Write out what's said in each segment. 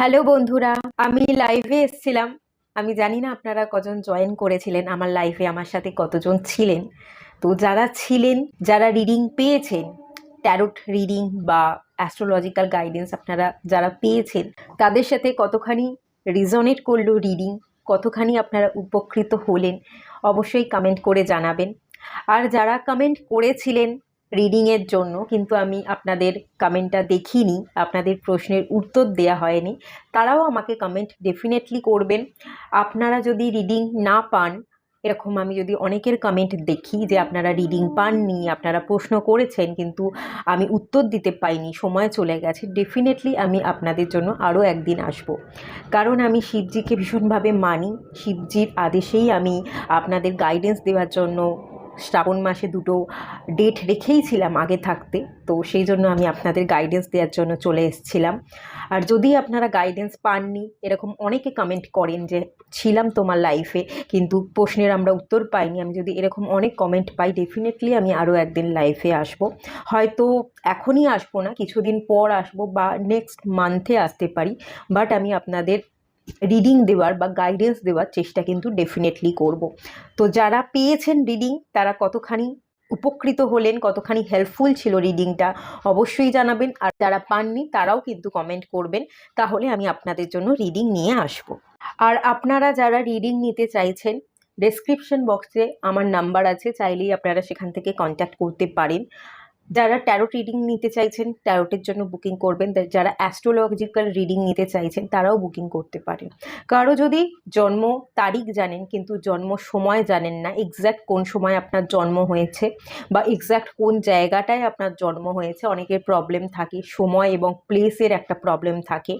Hello বন্ধুরা, আমি লাইভে এসেছিলাম। আমি জানি না আপনারা কজন জয়েন করেছিলেন আমার লাইভে, আমার সাথে কতজন ছিলেন। তো যারা ছিলেন, যারা রিডিং পেয়েছেন, ট্যারোট রিডিং বা অ্যাস্ট্রোলজিক্যাল গাইডেন্স আপনারা যারা পেয়েছেন, তাদের সাথে কতখানি রিজনেট করলো রিডিং, কতখানি আপনারা উপকৃত হলেন, অবশ্যই কমেন্ট করে জানাবেন। আর যারা কমেন্ট করেছিলেন রিডিংয়ের জন্য কিন্তু আমি আপনাদের কমেন্টটা দেখিনি, আপনাদের প্রশ্নের উত্তর দেওয়া হয়নি, তারাও আমাকে কমেন্ট ডেফিনেটলি করবেন। আপনারা যদি রিডিং না পান, এরকম আমি যদি অনেকের কমেন্ট দেখি যে আপনারা রিডিং পাননি, আপনারা প্রশ্ন করেছেন কিন্তু আমি উত্তর দিতে পাইনি, সময় চলে গেছে, ডেফিনেটলি আমি আপনাদের জন্য আরও একদিন আসব। কারণ আমি শিবজিকে ভীষণভাবে মানি, শিবজির আদেশেই আমি আপনাদের গাইডেন্স দেওয়ার জন্য শ্রাবণ মাসে দুটো ডেট রেখেই ছিলাম আগে থাকতে। তো সেই জন্য আমি আপনাদের গাইডেন্স দেওয়ার জন্য চলে এসেছিলাম। আর যদি আপনারা গাইডেন্স পাননি, এরকম অনেকে কমেন্ট করেন যে ছিলাম তোমার লাইফে কিন্তু প্রশ্নের আমরা উত্তর পাইনি, আমি যদি এরকম অনেক কমেন্ট পাই, ডেফিনেটলি আমি আরও একদিন লাইফে আসব। হয়তো এখনই আসবো না, কিছুদিন পর আসবো বা নেক্সট মান্থে আসতে পারি, বাট আমি আপনাদের রিডিং দেওয়ার বা গাইডেন্স দেওয়ার চেষ্টা কিন্তু ডেফিনেটলি করব। তো যারা পেয়েছেন রিডিং, তারা কতখানি উপকৃত হলেন, কতখানি হেল্পফুল ছিল রিডিংটা, অবশ্যই জানাবেন। আর যারা পাননি তারাও কিন্তু কমেন্ট করবেন, তাহলে আমি আপনাদের জন্য রিডিং নিয়ে আসব। আর আপনারা যারা রিডিং নিতে চাইছেন, ডেসক্রিপশন বক্সে আমার নাম্বার আছে, চাইলেই আপনারা সেখান থেকে কন্ট্যাক্ট করতে পারেন। যারা ট্যারোট রিডিং নিতে চাইছেন ট্যারোটের জন্য বুকিং করবেন, যারা অ্যাস্ট্রোলজিক্যাল রিডিং নিতে চাইছেন তারাও বুকিং করতে পারেন। কারো যদি জন্ম তারিখ জানেন কিন্তু জন্ম সময় জানেন না, এক্স্যাক্ট কোন সময় আপনার জন্ম হয়েছে বা এক্স্যাক্ট কোন জায়গাটায় আপনার জন্ম হয়েছে, অনেকের প্রবলেম থাকে, সময় এবং প্লেসের একটা প্রবলেম থাকে,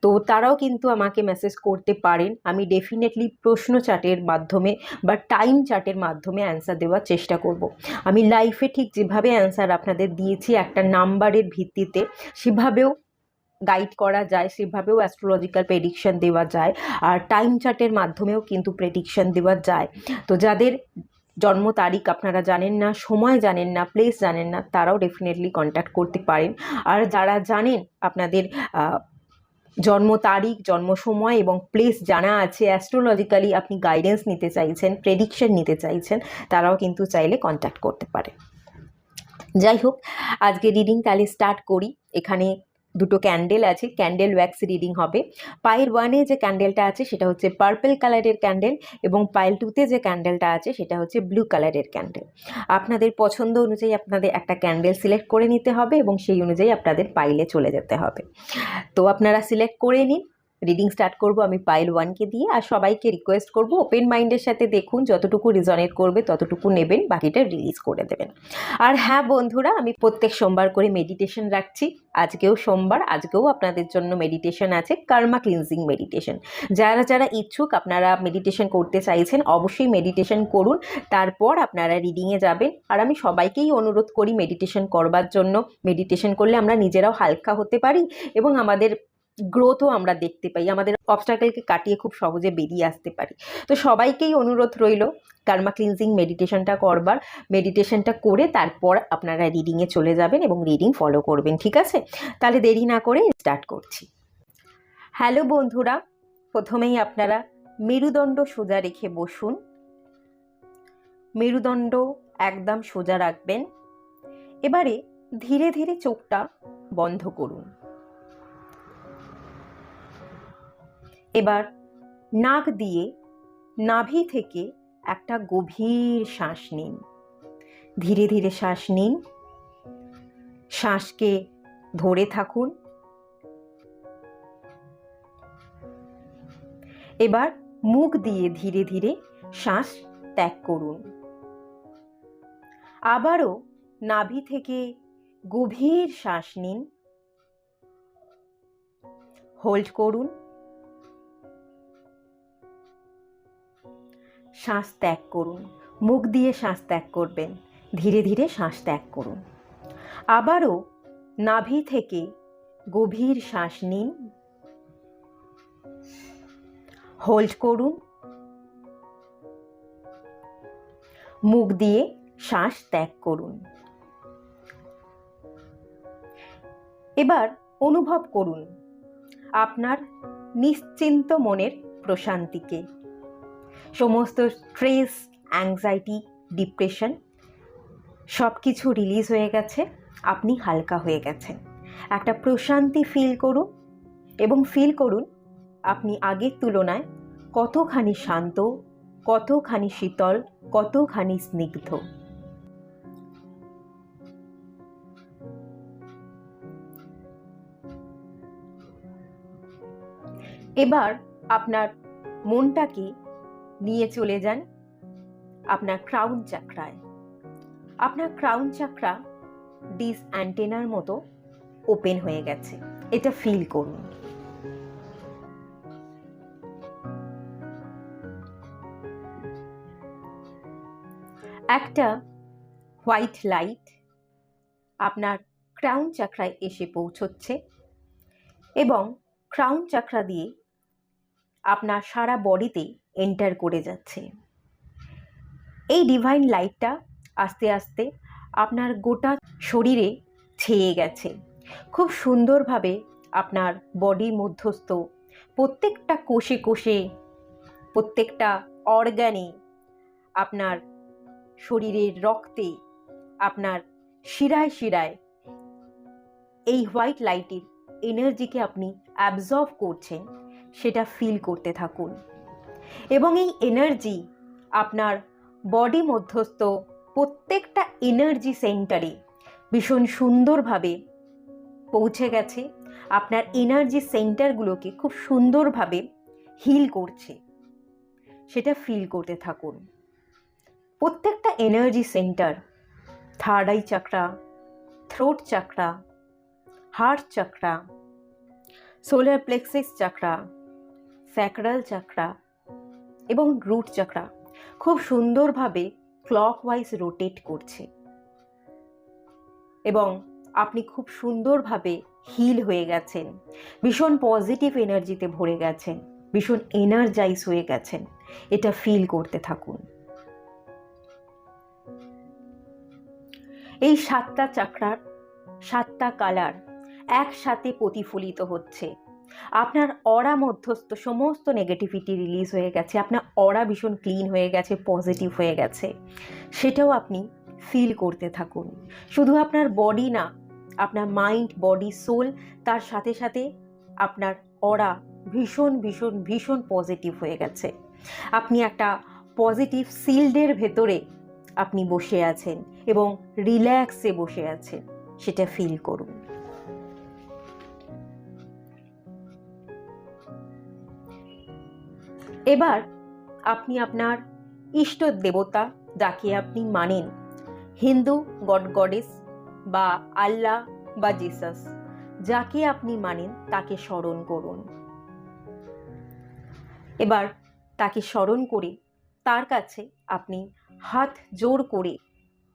তো তারাও কিন্তু আমাকে মেসেজ করতে পারেন। আমি ডেফিনেটলি প্রশ্ন চার্টের মাধ্যমে বা টাইম চার্টের মাধ্যমে অ্যান্সার দেওয়ার চেষ্টা করব। আমি লাইফে ঠিক যেভাবে অ্যান্সার আপনাদের দিয়েছি একটা নাম্বারের ভিত্তিতে, সেভাবেও গাইড করা যায়, সেভাবেও অ্যাস্ট্রোলজিক্যাল প্রেডিকশন দেওয়া যায়, আর টাইম চার্টের মাধ্যমেও কিন্তু প্রেডিকশন দেওয়া যায়। তো যাদের জন্ম তারিখ আপনারা জানেন না, সময় জানেন না, প্লেস জানেন না, তারাও ডেফিনেটলি কন্ট্যাক্ট করতে পারেন। আর যারা জানেন আপনাদের জন্ম তারিখ, জন্ম সময় এবং প্লেস জানা আছে, অ্যাস্ট্রোলজিক্যালি আপনি গাইডেন্স নিতে চাইছেন, প্রেডিকশন নিতে চাইছেন, তারাও কিন্তু চাইলে কন্ট্যাক্ট করতে পারে। যাই হোক, আজকে রিডিং তাহলে স্টার্ট করি। এখানে দুটো ক্যান্ডেল আছে, ক্যান্ডেল ওয়্যাক্স রিডিং হবে। পাইল 1-এ যে ক্যান্ডেলটা আছে সেটা হচ্ছে পার্পল কালারের ক্যান্ডেল, এবং পাইল 2-তে যে ক্যান্ডেলটা আছে সেটা হচ্ছে ব্লু কালারের ক্যান্ডেল। আপনাদের পছন্দ অনুযায়ী আপনাদের একটা ক্যান্ডেল সিলেক্ট করে নিতে হবে এবং সেই অনুযায়ী আপনাদের পাইলে চলে যেতে হবে। তো আপনারা সিলেক্ট করে নিন, রিডিং স্টার্ট করব আমি পাইল 1কে দিয়ে। আর সবাইকে রিকোয়েস্ট করব ওপেন মাইন্ডের সাথে দেখুন, যতটুকু রিজনেট করবে ততটুকু নেবেন, বাকিটা রিলিজ করে দেবেন। আর হ্যাঁ বন্ধুরা, আমি প্রত্যেক সোমবার করে মেডিটেশন রাখছি। আজকেও সোমবার, আজকেও আপনাদের জন্য মেডিটেশন আছে, কার্মা ক্লিনজিং মেডিটেশন। যারা যারা ইচ্ছুক আপনারা মেডিটেশন করতে চাইছেন, অবশ্যই মেডিটেশন করুন, তারপর আপনারা রিডিংয়ে যাবেন। আর আমি সবাইকেই অনুরোধ করি মেডিটেশন করবার জন্য। মেডিটেশন করলে আমরা নিজেরাও হালকা হতে পারি এবং আমাদের গ্রোথও আমরা দেখতে পাই, আমাদের অবস্ট্রাগলকে কাটিয়ে খুব সহজে বেরিয়ে আসতে পারি। তো সবাইকেই অনুরোধ রইল কার্মা ক্লিনজিং মেডিটেশনটা করবার। মেডিটেশনটা করে তারপর আপনারা রিডিংয়ে চলে যাবেন এবং রিডিং ফলো করবেন, ঠিক আছে? তাহলে দেরি না করে স্টার্ট করছি। হ্যালো বন্ধুরা, প্রথমেই আপনারা মেরুদণ্ড সোজা রেখে বসুন। মেরুদণ্ড একদম সোজা রাখবেন। এবারে ধীরে ধীরে চোখটা বন্ধ করুন। এবার নাক দিয়ে নাভি থেকে একটা গভীর শ্বাস নিন। ধীরে ধীরে শ্বাস নিন, শ্বাসকে ধরে থাকুন। এবার মুখ দিয়ে ধীরে ধীরে শ্বাস ত্যাগ করুন। আবারও নাভি থেকে গভীর শ্বাস নিন, হোল্ড করুন, শ্বাস ত্যাগ করুন। মুখ দিয়ে শ্বাস ত্যাগ করবেন, ধীরে ধীরে শ্বাস ত্যাগ করুন। আবারও নাভি থেকে গভীর শ্বাস নিন, হোল্ড করুন, মুখ দিয়ে শ্বাস ত্যাগ করুন। এবার অনুভব করুন আপনার নিশ্চিন্ত মনের প্রশান্তিকে। সমস্ত স্ট্রেস, অ্যাংজাইটি, ডিপ্রেশন সব কিছু রিলিজ হয়ে গেছে, আপনি হালকা হয়ে গেছেন। একটা প্রশান্তি ফিল করুন এবং ফিল করুন আপনি আগের তুলনায় কতখানি শান্ত, কতখানি শীতল, কতখানি স্নিগ্ধ। এবার আপনার মনটাকে নিয়ে চলে যান আপনার ক্রাউন চাকরায়। আপনার ক্রাউন চাকরা ডিস অ্যান্টেনার মতো ওপেন হয়ে গেছে, এটা ফিল করুন। একটা হোয়াইট লাইট আপনার ক্রাউন চাকরায় এসে পৌঁছচ্ছে এবং ক্রাউন চাকরা দিয়ে আপনার সারা বডিতে এন্টার করে যাচ্ছে। এই ডিভাইন লাইটটা আস্তে আস্তে আপনার গোটা শরীরে ছেয়ে গেছে। খুব সুন্দরভাবে আপনার বডি মধ্যস্থ প্রত্যেকটা কোষে কোষে, প্রত্যেকটা অর্গানে, আপনার শরীরের রক্তে, আপনার শিরায় শিরায় এই হোয়াইট লাইটের এনার্জিকে আপনি অ্যাবজর্ব করছেন, সেটা ফিল করতে থাকুন। এবং এই এনার্জি আপনার বডি মধ্যস্থ প্রত্যেকটা এনার্জি সেন্টারে ভীষণ সুন্দরভাবে পৌঁছে গেছে, আপনার এনার্জি সেন্টারগুলোকে খুব সুন্দরভাবে হিল করছে, সেটা ফিল করতে থাকুন। প্রত্যেকটা energy centre, third eye চাকরা, throat চাকরা, heart চাকরা, solar plexus চাকরা, sacral চাকরা এবং রুট চাকরা খুব সুন্দরভাবে ক্লকওয়াইজ রোটেট করছে এবং আপনি খুব সুন্দরভাবে হিল হয়ে গেছেন, ভীষণ পজিটিভ এনার্জিতে ভরে গেছেন, ভীষণ এনার্জাইজ হয়ে গেছেন, এটা ফিল করতে থাকুন। এই 7টা চাকরার 7টা কালার একসাথে প্রতিফলিত হচ্ছে। আপনার অরা মধ্যস্থ সমস্ত নেগেটিভিটি রিলিজ হয়ে গেছে, আপনার অরা ভীষণ ক্লিন হয়ে গেছে, পজিটিভ হয়ে গেছে, সেটাও আপনি ফিল করতে থাকুন। শুধু আপনার বডি না, আপনার মাইন্ড, বডি, সোল, তার সাথে সাথে আপনার অরা ভীষণ ভীষণ ভীষণ পজিটিভ হয়ে গেছে। আপনি একটা পজিটিভ শিল্ডের ভেতরে আপনি বসে আছেন এবং রিল্যাক্সে বসে আছেন, সেটা ফিল করুন। এবার আপনি আপনার ইষ্ট দেবতা, যাকে আপনি মানেন, হিন্দু গড গডেস বা আল্লাহ বা জিসাস, যাকে আপনি মানেন তাকে স্মরণ করুন। এবার তাকে স্মরণ করে তার কাছে আপনি হাত জোড় করে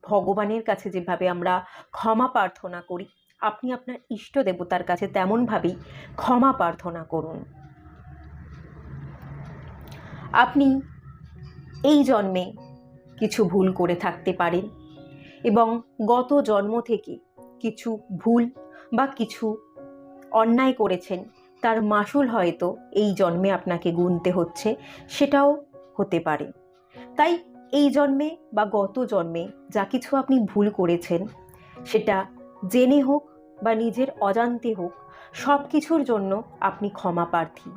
ভগবানের কাছে যেভাবে আমরা ক্ষমা প্রার্থনা করি, আপনি আপনার ইষ্ট দেবতার কাছে তেমনভাবেই ক্ষমা প্রার্থনা করুন। আপনি এই জন্মে কিছু ভুল করে থাকতে পারেন এবং গত জন্ম থেকে কিছু ভুল বা কিছু অন্যায় করেছেন, তার মাসুল হয়তো এই জন্মে আপনাকে গুনতে হচ্ছে, সেটাও হতে পারে। তাই এই জন্মে বা গত জন্মে যা কিছু আপনি ভুল করেছেন, সেটা জেনে হোক বা নিজের অজান্তে হোক, সব কিছুর জন্য আপনি ক্ষমা প্রার্থী।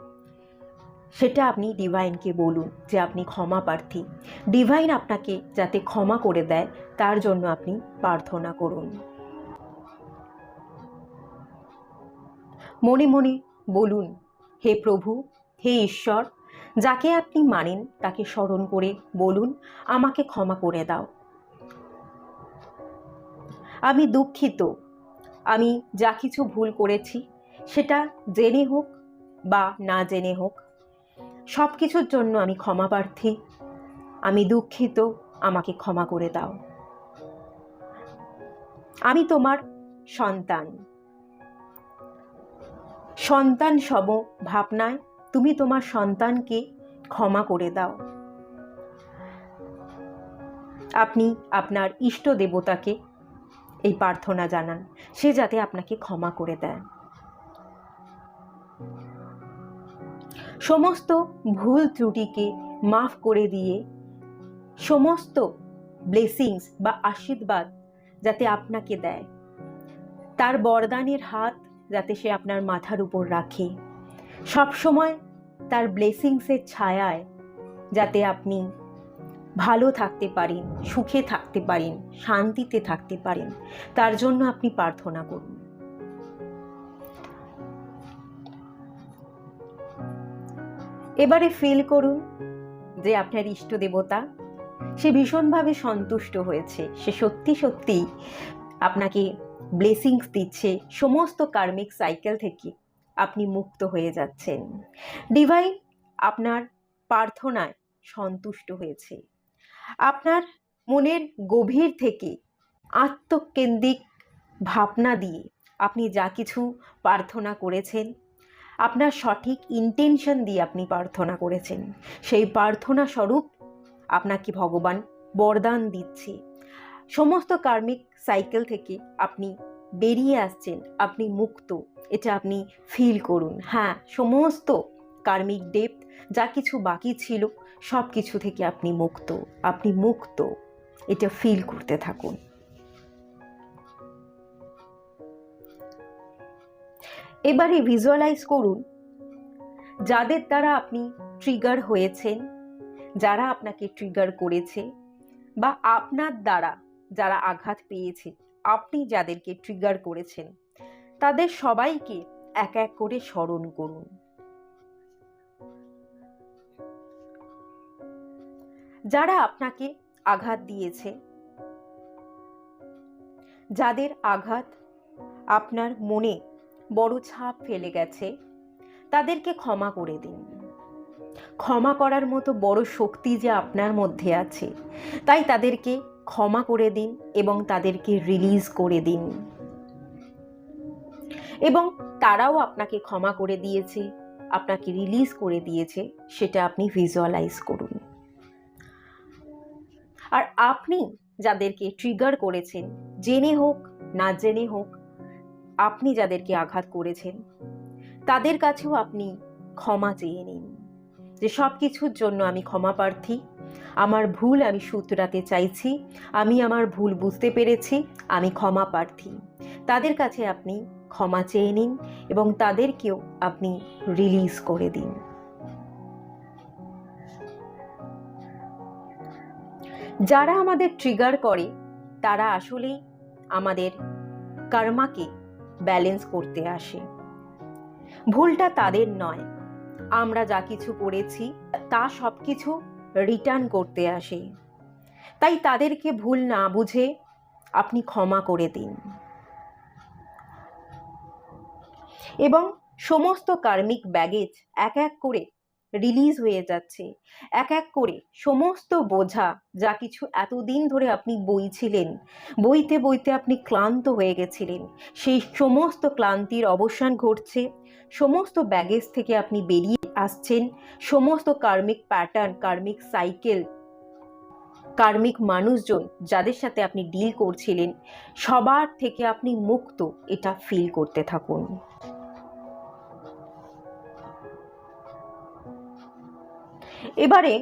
সেটা আপনি ডিভাইনকে বলুন যে আপনি ক্ষমা প্রার্থী। ডিভাইন আপনাকে যাতে ক্ষমা করে দেয়, তার জন্য আপনি প্রার্থনা করুন। মনে মনে বলুন, হে প্রভু, হে ঈশ্বর, যাকে আপনি মানেন তাকে স্মরণ করে বলুন, আমাকে ক্ষমা করে দাও। আমি দুঃখিত, আমি যা কিছু ভুল করেছি, সেটা জেনে হোক বা না জেনে হোক, সব কিছুর জন্য আমি ক্ষমা প্রার্থী। আমি দুঃখিত, আমাকে ক্ষমা করে দাও। আমি তোমার সন্তান, সন্তান সম ভাবনায় তুমি তোমার সন্তানকে ক্ষমা করে দাও। আপনি আপনার ইষ্ট দেবতাকে এই প্রার্থনা জানান, সে যাতে আপনাকে ক্ষমা করে দেয়। সমস্ত ভুল ত্রুটিকে মাফ করে দিয়ে সমস্ত ব্লেসিংস বা আশীর্বাদ যাতে আপনাকে দেয়, তার বরদানের হাত যাতে সে আপনার মাথার উপর রাখে, সবসময় তার ব্লেসিংসের ছায়ায় যাতে আপনি ভালো থাকতে পারেন, সুখে থাকতে পারেন, শান্তিতে থাকতে পারেন, তার জন্য আপনি প্রার্থনা করুন। এবারে ফিল করুন যে আপনার ইষ্ট দেবতা সে ভীষণভাবে সন্তুষ্ট হয়েছে, সে সত্যি সত্যি আপনাকে ব্লেসিংস দিচ্ছে, সমস্ত কার্মিক সাইকেল থেকে আপনি মুক্ত হয়ে যাচ্ছেন। ডিভাইন আপনার প্রার্থনায় সন্তুষ্ট হয়েছে। আপনার মনের গভীর থেকে আত্মকেন্দ্রিক ভাবনা দিয়ে আপনি যা কিছু প্রার্থনা করেছেন, আপনার সঠিক ইন্টেনশন দিয়ে আপনি প্রার্থনা করেছেন, সেই প্রার্থনা স্বরূপ আপনাকে ভগবান বরদান দিচ্ছে। সমস্ত কার্মিক সাইকেল থেকে আপনি বেরিয়ে আসছেন, আপনি মুক্ত, এটা আপনি ফিল করুন। হ্যাঁ, সমস্ত কার্মিক ডেপ্থ যা কিছু বাকি ছিল সব কিছু থেকে আপনি মুক্ত, আপনি মুক্ত, এটা ফিল করতে থাকুন। এবারে ভিজুয়ালাইজ করুন যাদের দ্বারা আপনি ট্রিগার হয়েছেন, যারা আপনাকে ট্রিগার করেছে, বা আপনার দ্বারা যারা আঘাত পেয়েছে, আপনি যাদেরকে ট্রিগার করেছেন, তাদের সবাইকে এক এক করে স্মরণ করুন। যারা আপনাকে আঘাত দিয়েছে, যাদের আঘাত আপনার মনে বড় ছাপ ফেলে গেছে, তাদেরকে ক্ষমা করে দিন। ক্ষমা করার মতো বড় শক্তি যে আপনার মধ্যে আছে, তাই তাদেরকে ক্ষমা করে দিন এবং তাদেরকে রিলিজ করে দিন। এবং তারাও আপনাকে ক্ষমা করে দিয়েছে, আপনাকে রিলিজ করে দিয়েছে, সেটা আপনি ভিজুয়ালাইজ করুন। আর আপনি যাদেরকে ট্রিগার করেছেন, জেনে হোক না জেনে হোক, আপনি যাদেরকে আঘাত করেছেন, তাদের কাছেও আপনি ক্ষমা চেয়ে নিন যে সব কিছুর জন্য আমি ক্ষমা প্রার্থী, আমার ভুল আমি শুধরাতে চাইছি, আমি আমার ভুল বুঝতে পেরেছি, আমি ক্ষমা প্রার্থী। তাদের কাছে আপনি ক্ষমা চেয়ে নিন এবং তাদেরকেও আপনি রিলিজ করে দিন। যারা আমাদের ট্রিগার করে তারা আসলেই আমাদের কর্মাকে ব্যালেন্স করতে আসে। ভুলটা তাদের নয়, আমরা যা কিছু করেছি তা সব কিছু রিটার্ন করতে আসে। তাই তাদেরকে ভুল না বুঝে আপনি ক্ষমা করে দিন এবং সমস্ত কার্মিক ব্যাগেজ এক এক করে রিলিজ হয়ে যাচ্ছে। এক এক করে সমস্ত বোঝা যা কিছু এতদিন ধরে আপনি বইছিলেন, বইতে বইতে আপনি ক্লান্ত হয়ে গেছিলেন, সেই সমস্ত ক্লান্তির অবসান ঘটছে। সমস্ত ব্যাগেজ থেকে আপনি বেরিয়ে আসছেন। সমস্ত কার্মিক প্যাটার্ন, কার্মিক সাইকেল, কার্মিক মানুষজন যাদের সাথে আপনি ডিল করছিলেন, সবার থেকে আপনি মুক্ত, এটা ফিল করতে থাকুন। এবারে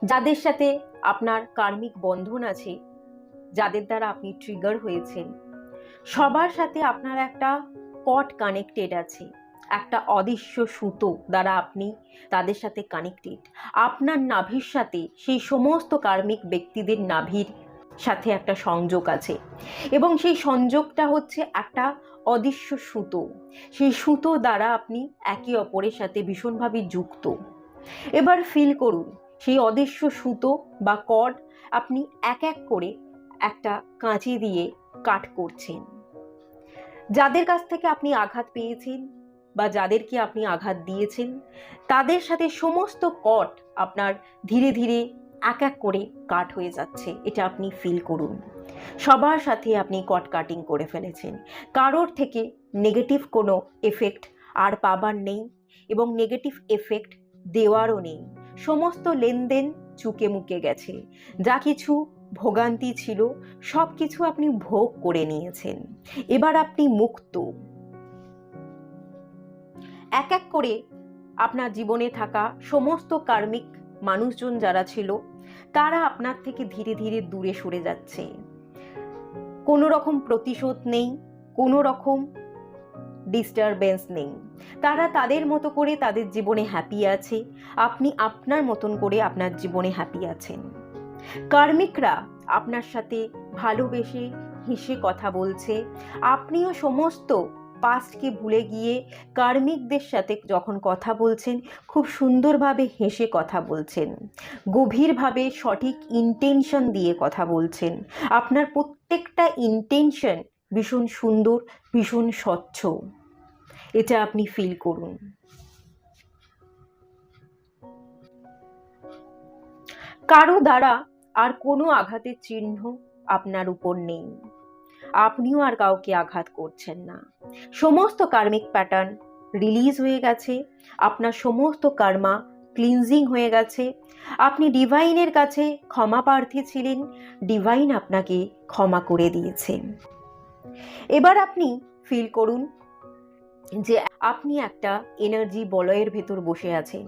যাদের সাথে আপনার কার্মিক বন্ধন আছে, যাদের দ্বারা আপনি ট্রিগার হয়েছেন, সবার সাথে আপনার একটা কট কানেক্টেড আছে, একটা অদৃশ্য সুতো দ্বারা আপনি তাদের সাথে কানেক্টেড। আপনার নাভির সাথে সেই সমস্ত কার্মিক ব্যক্তিদের নাভির সাথে একটা সংযোগ আছে এবং সেই সংযোগটা হচ্ছে একটা অদৃশ্য সুতো। সেই সুতো দ্বারা আপনি একে অপরের সাথে ভীষণভাবে যুক্ত। এবার ফিল করুন সেই অদৃশ্য সুতো বা কর্ড আপনি এক এক করে একটা কাঁচি দিয়ে কাট করছেন। যাদের কাছ থেকে আপনি আঘাত পেয়েছেন বা যাদেরকে আপনি আঘাত দিয়েছেন, তাদের সাথে সমস্ত কট আপনার ধীরে ধীরে এক এক করে কাট হয়ে যাচ্ছে, এটা আপনি ফিল করুন। সবার সাথে আপনি কট কাটিং করে ফেলেছেন। কারোর থেকে নেগেটিভ কোনো এফেক্ট আর পাবার নেই এবং নেগেটিভ এফেক্ট দেওয়ারও নেই। সমস্ত লেনদেন চুকে মুকে গেছে। যা কিছু ভোগান্তি ছিল সব কিছু আপনি ভোগ করে নিয়েছেন। এবার আপনি মুক্ত। এক এক করে আপনার জীবনে থাকা সমস্ত কার্মিক মানুষজন যারা ছিল তারা আপনার থেকে ধীরে ধীরে দূরে সরে যাচ্ছে। কোনো রকম প্রতিশোধ নেই, কোনো রকম ডিস্টারবেন্স নেই। তারা তাদের মতো করে তাদের জীবনে হ্যাপি আছে, আপনি আপনার মতন করে আপনার জীবনে হ্যাপি আছেন। কার্মিকরা আপনার সাথে ভালোবেসে হেসে কথা বলছে। আপনিও সমস্ত পাস্টকে ভুলে গিয়ে কার্মিকদের সাথে যখন কথা বলছেন খুব সুন্দরভাবে হেসে কথা বলছেন, গভীরভাবে সঠিক ইন্টেনশন দিয়ে কথা বলছেন। আপনার প্রত্যেকটা ইন্টেনশন ভীষণ সুন্দর, ভীষণ স্বচ্ছ। এটা আপনি ফিল করুন। কারো দ্বারা আর কোনো আঘাতের চিহ্ন আপনার উপর নেই, আপনিও আর কাউকে আঘাত করছেন না। সমস্ত কার্মিক প্যাটার্ন রিলিজ হয়ে গেছে, আপনার সমস্ত কর্মা ক্লিনজিং হয়ে গেছে। আপনি ডিভাইনের কাছে ক্ষমা প্রার্থী ছিলেন, ডিভাইন আপনাকে ক্ষমা করে দিয়েছে। এবার আপনি ফিল করুন যে আপনি একটা এনার্জি বলয়ের ভেতর বসে আছেন,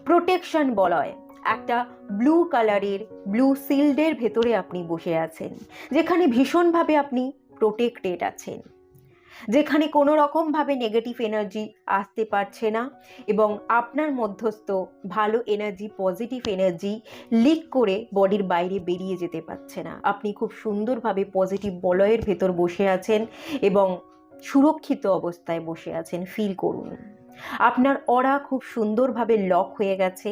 প্রোটেকশন বলয়, একটা ব্লু কালারের ব্লু শিল্ডের ভেতরে আপনি বসে আছেন, যেখানে ভীষণভাবে আপনি প্রোটেক্টেড আছেন, যেখানে কোনো রকমভাবে নেগেটিভ এনার্জি আসতে পারছে না এবং আপনার মধ্যস্থ ভালো এনার্জি, পজিটিভ এনার্জি লিক করে বডির বাইরে বেরিয়ে যেতে পারছে না। আপনি খুব সুন্দরভাবে পজিটিভ বলয়ের ভেতর বসে আছেন এবং সুরক্ষিত অবস্থায় বসে আছেন। ফিল করুন আপনার অরা খুব সুন্দরভাবে লক হয়ে গেছে,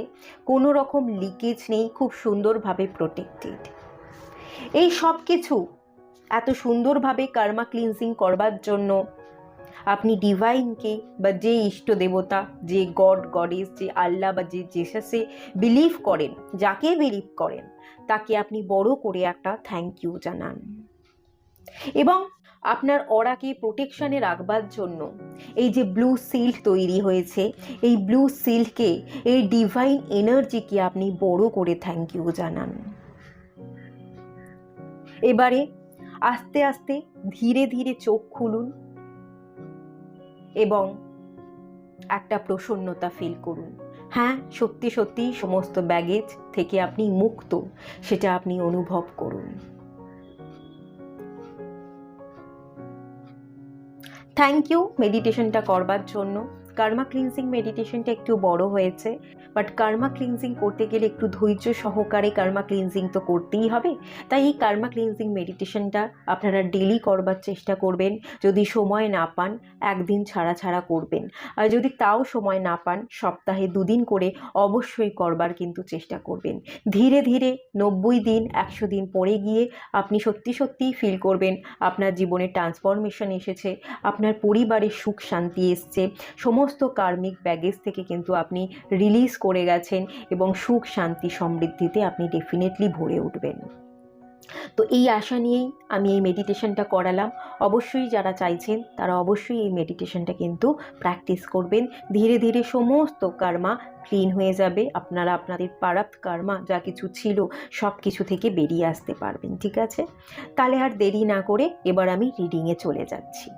কোনো রকম লিকেজ নেই, খুব সুন্দরভাবে প্রোটেক্টেড। এই সব কিছু এত সুন্দরভাবে কর্মা ক্লিনজিং করবার জন্য আপনি ডিভাইনকে বা যে ইষ্ট দেবতা, যে গড গডেস, যে আল্লাহ বা যে জেসাসে বিলিভ করেন, যাকে বিলিভ করেন তাকে আপনি বড় করে একটা থ্যাংক ইউ জানান। এবং আপনার অরাকে প্রোটেকশনে রাখবার জন্য এই যে ব্লু শিল্ড তৈরি হয়েছে, এই ব্লু শিল্ডকে, এই ডিভাইন এনার্জিকে আপনি বড় করে থ্যাংক ইউ জানান। এবারে আস্তে আস্তে ধীরে ধীরে চোখ খুলুন এবং একটা প্রসন্নতা ফিল করুন। হ্যাঁ, সত্যি সত্যি সমস্ত ব্যাগেজ থেকে আপনি মুক্ত, সেটা আপনি অনুভব করুন। থ্যাংক ইউ মেডিটেশনটা করবার জন্য। কর্মা ক্লিনজিং মেডিটেশনটা একটু বড় হয়েছে, বাট কর্মা ক্লিনজিং করতে গেলে একটু ধৈর্য সহকারে কর্মা ক্লিনজিং তো করতেই হবে। তাই এই কর্মা ক্লিনজিং মেডিটেশনটা আপনারা ডেলি করবার চেষ্টা করবেন। যদি সময় না পান একদিন ছাড়া ছাড়া করবেন, আর যদি তাও সময় না পান সপ্তাহে 2 দিন করে অবশ্যই করবার কিন্তু চেষ্টা করবেন। ধীরে ধীরে 90 দিন 100 দিন পরে গিয়ে আপনি সত্যি সত্যিই ফিল করবেন আপনার জীবনে ট্রান্সফরমেশন এসেছে, আপনার পরিবারে সুখ শান্তি এসছে, সমস্ত কার্মিক ব্যাগেজ থেকে কিন্তু আপনি রিলিজ করে গেছেন এবং সুখ শান্তি সমৃদ্ধিতে আপনি ডেফিনেটলি ভরে উঠবেন। তো এই আশা নিয়েই আমি এই মেডিটেশনটা করালাম। অবশ্যই যারা চাইছেন তারা অবশ্যই এই মেডিটেশনটা কিন্তু প্র্যাকটিস করবেন। ধীরে ধীরে সমস্ত কর্মা ক্লিন হয়ে যাবে, আপনারা আপনাদের প্রারব্ধ কর্মা যা কিছু ছিল সব কিছু থেকে বেরিয়ে আসতে পারবেন। ঠিক আছে, তাহলে আর দেরি না করে এবার আমি রিডিংয়ে চলে যাচ্ছি।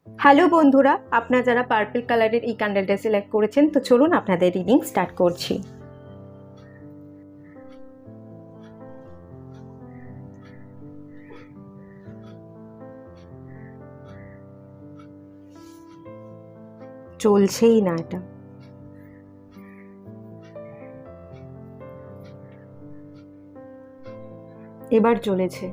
হ্যালো বন্ধুরা, আপনারা যারা পার্পল কালারের এই ক্যান্ডেলটা সিলেক্ট করেছেন, তো চলুন আপনাদের রিডিং স্টার্ট করছি। চলছেই না এটা। এবার চলেছে।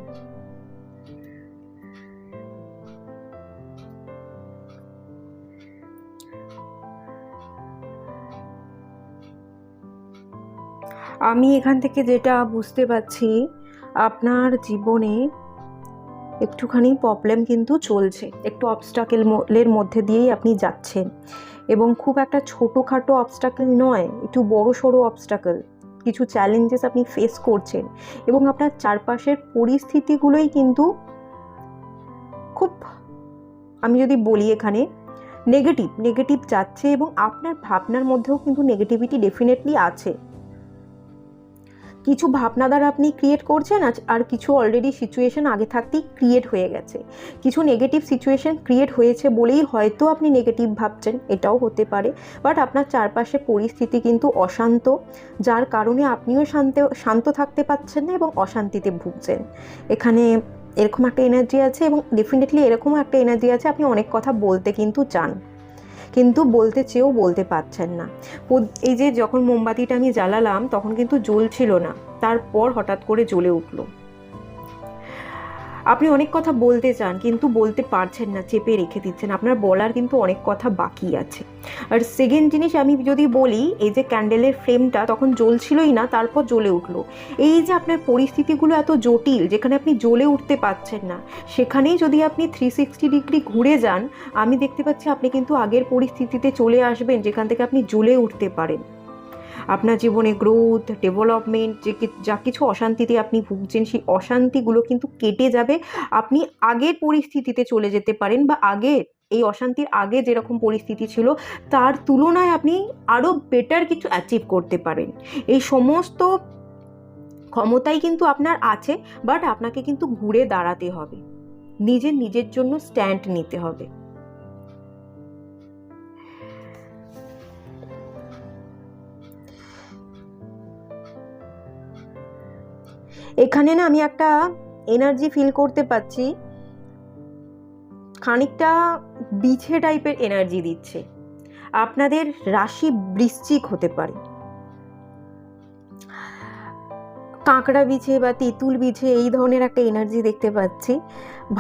আমি এখান থেকে যেটা বুঝতে পারছি, আপনার জীবনে একটুখানি প্রবলেম কিন্তু চলছে, একটু অবস্টাকেলের মধ্যে দিয়েই আপনি যাচ্ছেন এবং খুব একটা ছোটোখাটো অবস্টাকেল নয়, একটু বড় সড়ো অবস্টাকেল, কিছু চ্যালেঞ্জেস আপনি ফেস করছেন এবং আপনার চারপাশের পরিস্থিতিগুলোই কিন্তু খুব, আমি যদি বলি এখানে নেগেটিভ যাচ্ছে এবং আপনার ভাবনার মধ্যেও কিন্তু নেগেটিভিটি ডেফিনেটলি আছে। কিছু ভাবনা দ্বারা আপনি ক্রিয়েট করছেন, আর কিছু অলরেডি সিচুয়েশন আগে থাকতেই ক্রিয়েট হয়ে গেছে। কিছু নেগেটিভ সিচুয়েশন ক্রিয়েট হয়েছে বলেই হয়তো আপনি নেগেটিভ ভাবছেন, এটাও হতে পারে। বাট আপনার চারপাশে পরিস্থিতি কিন্তু অশান্ত, যার কারণে আপনিও শান্ত থাকতে পারছেন না এবং অশান্তিতে ভুগছেন। এখানে এরকম একটা এনার্জি আছে, এবং ডেফিনেটলি এরকম একটা এনার্জি আছে আপনি অনেক কথা বলতে কিন্তু চান, কিন্তু বলতে চেয়েও বলতে পারছেন না। এই যে যখন মোমবাতিটা আমি জ্বালালাম তখন কিন্তু জ্বলছিল না, তারপর হঠাৎ করে জ্বলে উঠলো। আপনি অনেক কথা বলতে চান কিন্তু বলতে পারছেন না, চেপে রেখে দিচ্ছেন, আপনার বলার কিন্তু অনেক কথা বাকি আছে। আর সেকেন্ড জিনিস আমি যদি বলি, এই যে ক্যান্ডেলের ফ্লেমটা তখন জ্বলছিলই না, তারপর জ্বলে উঠলো। এই যে আপনার পরিস্থিতিগুলো এত জটিল, যেখানে আপনি জ্বলে উঠতে পারছেন না, সেখানেই যদি আপনি 360 ডিগ্রি ঘুরে যান, আমি দেখতে পাচ্ছি আপনি কিন্তু আগের পরিস্থিতিতে চলে আসবেন, যেখান থেকে আপনি জ্বলে উঠতে পারেন। আপনার জীবনে গ্রোথ, ডেভেলপমেন্ট, যা কিছু অশান্তিতে আপনি ভুগছেন, সেই অশান্তিগুলো কিন্তু কেটে যাবে। আপনি আগের পরিস্থিতিতে চলে যেতে পারেন, বা এই অশান্তির আগে যেরকম পরিস্থিতি ছিল তার তুলনায় আপনি আরও বেটার কিছু অ্যাচিভ করতে পারেন। এই সমস্ত ক্ষমতাই কিন্তু আপনার আছে, বাট আপনাকে কিন্তু ঘুরে দাঁড়াতে হবে, নিজের জন্য স্ট্যান্ড নিতে হবে। এখানে না আমি একটা এনার্জি ফিল করতে পাচ্ছি, খানিকটা বিছে টাইপের এনার্জি দিচ্ছে। আপনাদের রাশি বৃশ্চিক হতে পারে, কাঁকড়া বিছে বা তেঁতুল বিছে, এই ধরনের একটা এনার্জি দেখতে পাচ্ছি।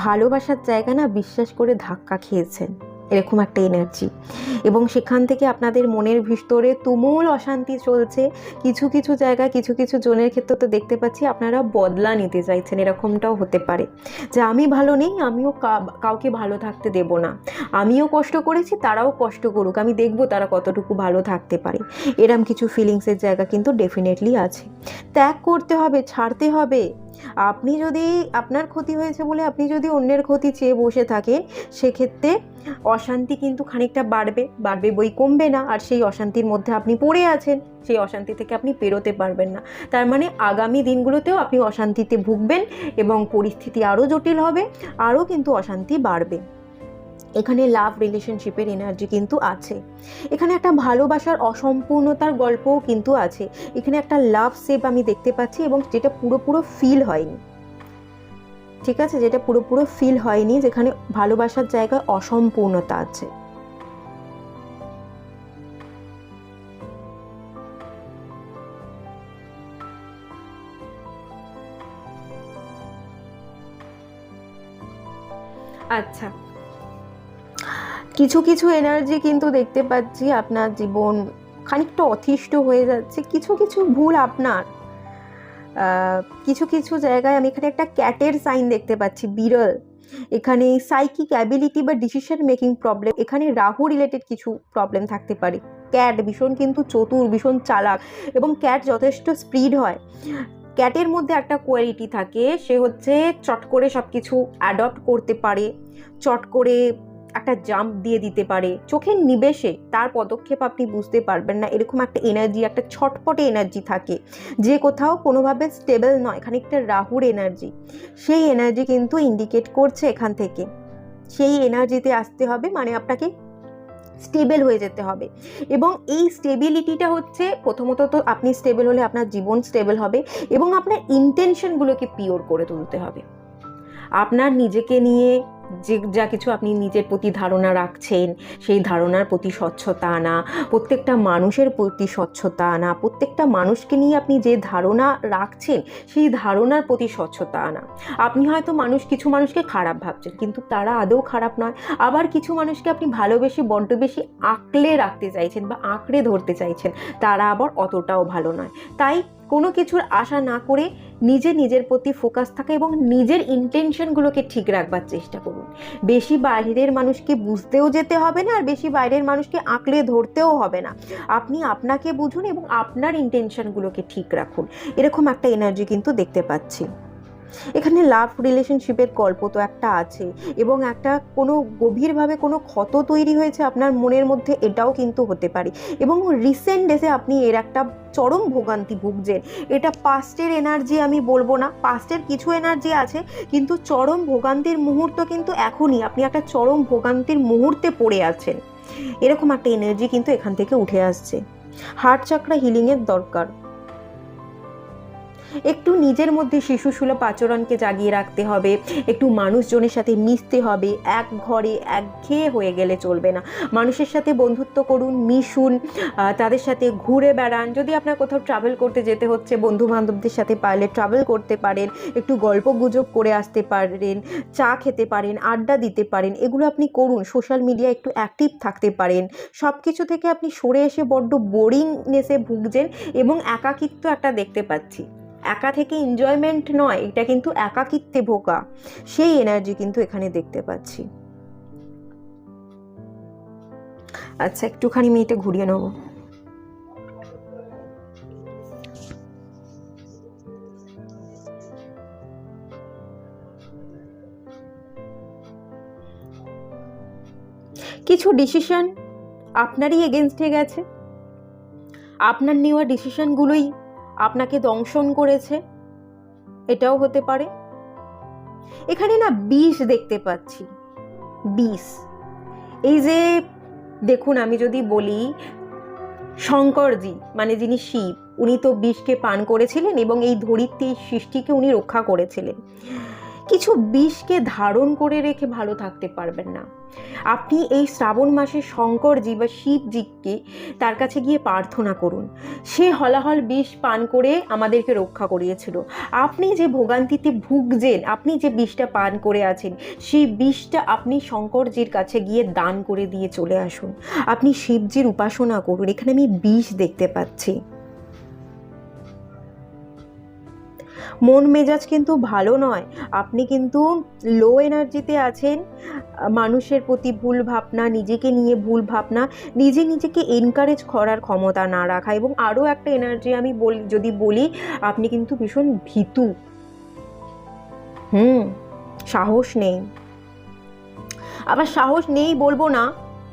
ভালোবাসার জায়গা না বিশ্বাস করে ধাক্কা খেয়েছেন, এরকম একটা এনার্জি, এবং সেখান থেকে আপনাদের মনের ভিতরে তুমুল অশান্তি চলছে। কিছু কিছু জায়গায় কিছু কিছু জনের ক্ষেত্রে তো দেখতে পাচ্ছি আপনারা বদলা নিতে চাইছেন, এরকমটাও হতে পারে যে আমি ভালো নেই, আমিও কাউকে ভালো থাকতে দেব না, আমিও কষ্ট করেছি, তারাও কষ্ট করুক, আমি দেখবো তারা কতটুকু ভালো থাকতে পারে। এরম কিছু ফিলিংসের জায়গা কিন্তু ডেফিনেটলি আছে। ত্যাগ করতে হবে, ছাড়তে হবে। আপনি যদি আপনার ক্ষতি হয়েছে বলে আপনি যদি অন্যের ক্ষতি চেয়ে বসে থাকেন, সেক্ষেত্রে অশান্তি কিন্তু খানিকটা বাড়বে বই কমবে না। আর সেই অশান্তির মধ্যে আপনি পড়ে আছেন, সেই অশান্তি থেকে আপনি বেরোতে পারবেন না। তার মানে আগামী দিনগুলোতেও আপনি অশান্তিতে ভুগবেন, এবং পরিস্থিতি আরও জটিল হবে, আরও কিন্তু অশান্তি বাড়বে। এখানে লাভ রিলেশনশিপের এনার্জি কিন্তু আছে, এখানে একটা ভালোবাসার অসম্পূর্ণতার গল্পও কিন্তু আছে। এখানে একটা লাভ সেভ আমি দেখতে পাচ্ছি, এবং যেটা পুরোপুরো ফিল হয়নি, ঠিক আছে, যেটা পুরোপুরো ফিল হয়নি, যেখানে ভালোবাসার জায়গায় অসম্পূর্ণতা আছে। আচ্ছা, কিছু কিছু এনার্জি কিন্তু দেখতে পাচ্ছি আপনার জীবন খানিকটা অতিষ্ঠ হয়ে যাচ্ছে, কিছু কিছু ভুল আপনার, কিছু কিছু জায়গায় আমি এখানে একটা ক্যাটের সাইন দেখতে পাচ্ছি, বিড়াল। এখানে সাইকিক অ্যাবিলিটি বা ডিসিশন মেকিং প্রবলেম, এখানে রাহু রিলেটেড কিছু প্রবলেম থাকতে পারে। ক্যাট ভীষণ কিন্তু চতুর, ভীষণ চালাক, এবং ক্যাট যথেষ্ট স্পিড হয়। ক্যাটের মধ্যে একটা কোয়ালিটি থাকে, সে হচ্ছে চট করে সব কিছু অ্যাডপ্ট করতে পারে, চট করে একটা জাম্প দিয়ে দিতে পারে, চোখের নিমেষে তার পদক্ষেপ আপনি বুঝতে পারবেন না, এরকম একটা এনার্জি, একটা ছটপটে এনার্জি থাকে, যে কোথাও কোনোভাবে স্টেবল নয়, খানিকটা রাহুর এনার্জি। সেই এনার্জি কিন্তু ইন্ডিকেট করছে এখান থেকে সেই এনার্জিতে আসতে হবে, মানে আপনাকে স্টেবল হয়ে যেতে হবে। এবং এই স্টেবিলিটিটা হচ্ছে, প্রথমত তো আপনি স্টেবল হলে আপনার জীবন স্টেবল হবে, এবং আপনার ইন্টেনশনগুলোকে পিওর করে তুলতে হবে। আপনার নিজেকে নিয়ে যা কিছু আপনি নিজের প্রতি ধারণা রাখছেন, সেই ধারণার প্রতি স্বচ্ছতা আনা, প্রত্যেকটা মানুষের প্রতি স্বচ্ছতা আনা, প্রত্যেকটা মানুষকে নিয়ে আপনি যে ধারণা রাখছেন সেই ধারণার প্রতি স্বচ্ছতা আনা। আপনি হয়তো কিছু মানুষকে খারাপ ভাবছেন, কিন্তু তারা আদৌ খারাপ নয়। আবার কিছু মানুষকে আপনি ভালোবেসে বড্ড বেশি আঁকড়ে রাখতে চাইছেন বা আঁকড়ে ধরতে চাইছেন, তারা আবার অতটাও ভালো নয়। তাই কোনো কিছুর আশা না করে নিজের প্রতি ফোকাস থাকা এবং নিজের ইন্টেনশনগুলোকে ঠিক রাখবার চেষ্টা করুন। বেশি বাইরের মানুষকে বুঝতেও যেতে হবে না, আর বেশি বাইরের মানুষকে আঁকড়ে ধরতেও হবে না। আপনি আপনাকে বুঝুন এবং আপনার ইন্টেনশনগুলোকে ঠিক রাখুন, এরকম একটা এনার্জি কিন্তু দেখতে পাচ্ছি। এখানে লাভ রিলেশনশিপের গল্প তো একটা আছে, এবং একটা কোনো গভীরভাবে কোনো ক্ষত তৈরি হয়েছে আপনার মনের মধ্যে, এটাও কিন্তু হতে পারে। এবং রিসেন্ট ডেসে আপনি এর একটা চরম ভোগান্তি ভুগছেন। এটা পাস্টের এনার্জি আমি বলবো না, পাস্টের কিছু এনার্জি আছে, কিন্তু চরম ভোগান্তির মুহূর্ত কিন্তু এখনই, আপনি একটা চরম ভোগান্তির মুহূর্তে পড়ে আছেন, এরকম একটা এনার্জি কিন্তু এখান থেকে উঠে আসছে। হার্ট চাকরা হিলিংয়ের দরকার। একটু নিজের মধ্যে শিশুসুলভ আচরণকে জাগিয়ে রাখতে হবে, একটু মানুষজনের সাথে মিশতে হবে। এক ঘরে একঘেয়ে হয়ে গেলে চলবে না, মানুষের সাথে বন্ধুত্ব করুন, মিশুন, তাদের সাথে ঘুরে বেড়ান। যদি আপনার কোথাও ট্রাভেল করতে যেতে হচ্ছে, বন্ধু বান্ধবদের সাথে পারলে ট্রাভেল করতে পারেন, একটু গল্প গুজব করে আসতে পারেন, চা খেতে পারেন, আড্ডা দিতে পারেন, এগুলো আপনি করুন। সোশ্যাল মিডিয়া একটু অ্যাক্টিভ থাকতে পারেন। সব কিছু থেকে আপনি সরে এসে বড্ড বোরিংনেসে ভুগছেন, এবং একাকিত্ব একটা দেখতে পাচ্ছি। একা থেকে এনজয়মেন্ট নয়, এটা কিন্তু একাকিত্বে ভোগা, সেই এনার্জি কিন্তু এখানে দেখতে পাচ্ছি। আচ্ছা, একটুখানি আমি এটা ঘুরিয়ে নেব। কিছু ডিসিশন আপনারই এগেনস্টে গেছে, আপনার নেওয়া ডিসিশনগুলোই আপনাকে দংশন করেছে, এটাও হতে পারে। এখানে না বিষ দেখতে পাচ্ছি, বিষ। এই যে দেখুন, আমি যদি বলি শঙ্করজি মানে যিনি শিব, উনি তো বিষকে পান করেছিলেন এবং এই ধরিত্রীর সৃষ্টিকে উনি রক্ষা করেছিলেন। কিছু বিষকে ধারণ করে রেখে ভালো থাকতে পারবেন না। আপনি এই শ্রাবণ মাসে শঙ্করজি বা শিবজিকে তার কাছে গিয়ে প্রার্থনা করুন। সে হলাহল বিষ পান করে আমাদেরকে রক্ষা করিয়েছিল। আপনি যে ভোগান্তিতে ভুগছেন, আপনি যে বিষটা পান করে আছেন, সেই বিষটা আপনি শঙ্করজির কাছে গিয়ে দান করে দিয়ে চলে আসুন। আপনি শিবজির উপাসনা করুন। এখানে আমি বিষ দেখতে পাচ্ছি। মন মেজাজ কিন্তু ভালো নয়, আপনি কিন্তু লো এনার্জিতে আছেন। মানুষের প্রতি ভুল ভাবনা, নিজেকে নিয়ে ভুল ভাবনা, নিজেকে এনকারেজ করার ক্ষমতা না রাখা, এবং আরও একটা এনার্জি আমি যদি বলি, আপনি কিন্তু ভীষণ ভীতু। সাহস নেই। আবার সাহস নেই বলবো না,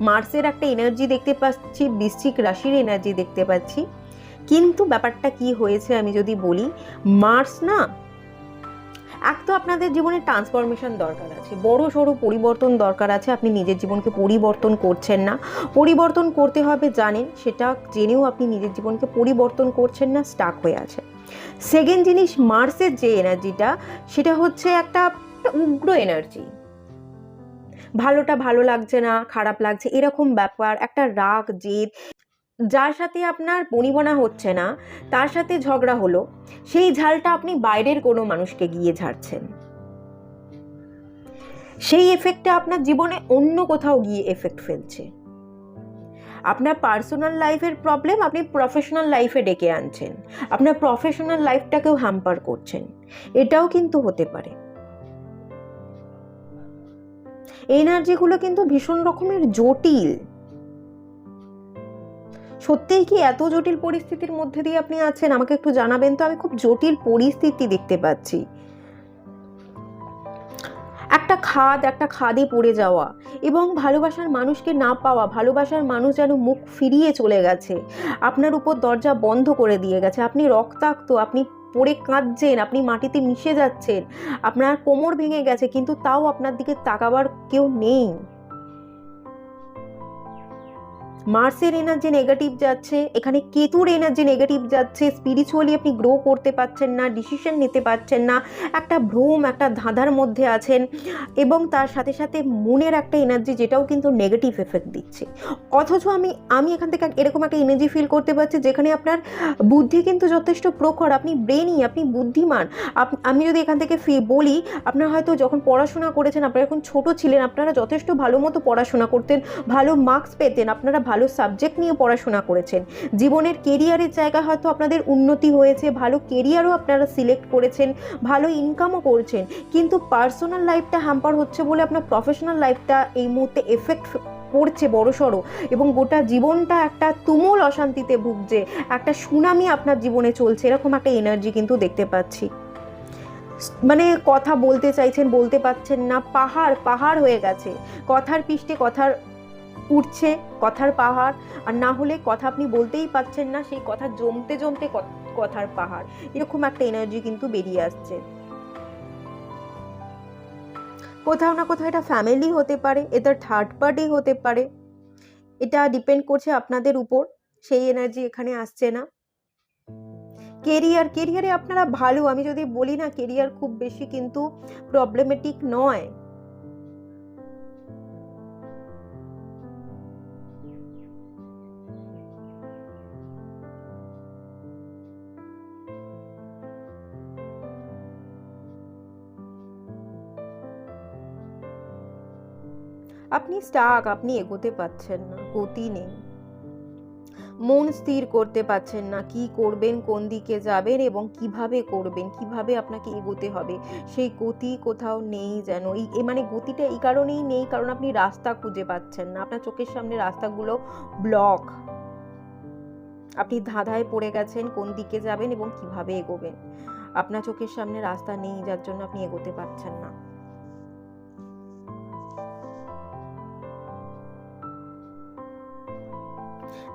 মার্সের একটা এনার্জি দেখতে পাচ্ছি, বৃশ্চিক রাশির এনার্জি দেখতে পাচ্ছি। কিন্তু ব্যাপারটা কি হয়েছে আমি যদি বলি, মার্স না, এক তো আপনাদের জীবনে ট্রান্সফরমেশন দরকার আছে, বড় সড়ো পরিবর্তন দরকার আছে। আপনি নিজের জীবনকে পরিবর্তন করছেন না, পরিবর্তন করতে হবে জানেন, সেটা জেনেও আপনি নিজের জীবনকে পরিবর্তন করছেন না, স্টাক হয়ে আছে। সেকেন্ড জিনিস, মার্সের যে এনার্জিটা, সেটা হচ্ছে একটা উগ্র এনার্জি। ভালোটা ভালো লাগছে না, খারাপ লাগছে, এরকম ব্যাপার, একটা রাগ জেদ। যার সাথে আপনার বনিবনা হচ্ছে না, তার সাথে ঝগড়া হলো, সেই ঝালটা আপনি বাইরের কোনো মানুষকে গিয়ে ঝাড়ছেন। সেই এফেক্টটা আপনার জীবনে অন্য কোথাও গিয়ে এফেক্ট ফেলছে। আপনার পার্সোনাল লাইফের প্রবলেম আপনি প্রফেশনাল লাইফে ডেকে আনছেন, আপনার প্রফেশনাল লাইফটাকেও হ্যাম্পার করছেন, এটাও কিন্তু হতে পারে। এনার্জিগুলো কিন্তু ভীষণ রকমের জটিল। সত্যিই কি এত জটিল পরিস্থিতির মধ্যে দিয়ে আপনি আছেন? আমাকে একটু জানাবেন তো। আমি খুব জটিল পরিস্থিতি দেখতে পাচ্ছি। একটা খাদে পড়ে যাওয়া, এবং ভালোবাসার মানুষকে না পাওয়া, ভালোবাসার মানুষ যেন মুখ ফিরিয়ে চলে গেছে, আপনার উপর দরজা বন্ধ করে দিয়ে গেছে, আপনি রক্তাক্ত, আপনি পড়ে কাঁদছেন, আপনি মাটিতে মিশে যাচ্ছেন, আপনার কোমর ভেঙে গেছে, কিন্তু তাও আপনার দিকে তাকাবার কেউ নেই। মার্সের এনার্জি নেগেটিভ যাচ্ছে, এখানে কেতুর এনার্জি নেগেটিভ যাচ্ছে। স্পিরিচুয়ালি আপনি গ্রো করতে পারছেন না, ডিসিশন নিতে পারছেন না, একটা ভ্রম, একটা ধাঁধার মধ্যে আছেন, এবং তার সাথে সাথে মনের একটা এনার্জি যেটাও কিন্তু নেগেটিভ এফেক্ট দিচ্ছে। অথচ আমি এখান থেকে এরকম একটা এনার্জি ফিল করতে পারছি যেখানে আপনার বুদ্ধি কিন্তু যথেষ্ট প্রখর, আপনি ব্রেনি, আপনি বুদ্ধিমান। আমি যদি এখান থেকে বলি, আপনারা হয়তো যখন পড়াশোনা করেছেন, আপনারা যখন ছোট ছিলেন, আপনারা যথেষ্ট ভালো মতো পড়াশোনা করতেন, ভালো মার্কস পেতেন, আপনারা ভালো সাবজেক্ট নিয়ে পড়াশোনা করেছেন, জীবনের কেরিয়ারের জায়গায় হয়তো আপনাদের উন্নতি হয়েছে, ভালো কেরিয়ারও আপনারা সিলেক্ট করেছেন, ভালো ইনকামও করছেন, কিন্তু পার্সোনাল লাইফটা হ্যাম্পার হচ্ছে বলে আপনার প্রফেশনাল লাইফটা এই মুহূর্তে এফেক্ট পড়ছে বড়সড়, এবং গোটা জীবনটা একটা তুমুল অশান্তিতে ভুগছে, একটা সুনামি আপনার জীবনে চলছে, এরকম একটা এনার্জি কিন্তু দেখতে পাচ্ছি। মানে কথা বলতে চাইছেন, বলতে পারছেন না, পাহাড় পাহাড় হয়ে গেছে, কথার পিষ্টে কথার উঠছে, কথার পাহাড়। আর না হলে কথা আপনি বলতেই পারছেন না, সেই কথা জমতে জমতে কথার পাহাড়, এরকম একটা এনার্জি কিন্তু বেরিয়ে আসছে। কোথাও না কোথাও এটা ফ্যামিলি হতে পারে, এটা থার্ড পার্টি হতে পারে, এটা ডিপেন্ড করছে আপনাদের উপর, সেই এনার্জি এখানে আসছে না। কেরিয়ারে আপনারা ভালো, আমি যদি বলি না কেরিয়ার খুব বেশি কিন্তু প্রবলেমেটিক নয়। আপনি স্টাক, আপনি এগোতে পারছেন না, গতি নেই, মন স্থির করতে পারছেন না, কি করবেন, কোন দিকে যাবেন এবং কিভাবে করবেন, কিভাবে আপনাকে এগোতে হবে, সেই গতি কোথাও নেই যেন। মানে গতিটা এই কারণেই নেই কারণ আপনি রাস্তা খুঁজে পাচ্ছেন না, আপনার চোখের সামনে রাস্তাগুলো ব্লক, আপনি ধাঁধায় পড়ে গেছেন কোন দিকে যাবেন এবং কিভাবে এগোবেন, আপনার চোখের সামনে রাস্তা নেই, যার জন্য আপনি এগোতে পারছেন না।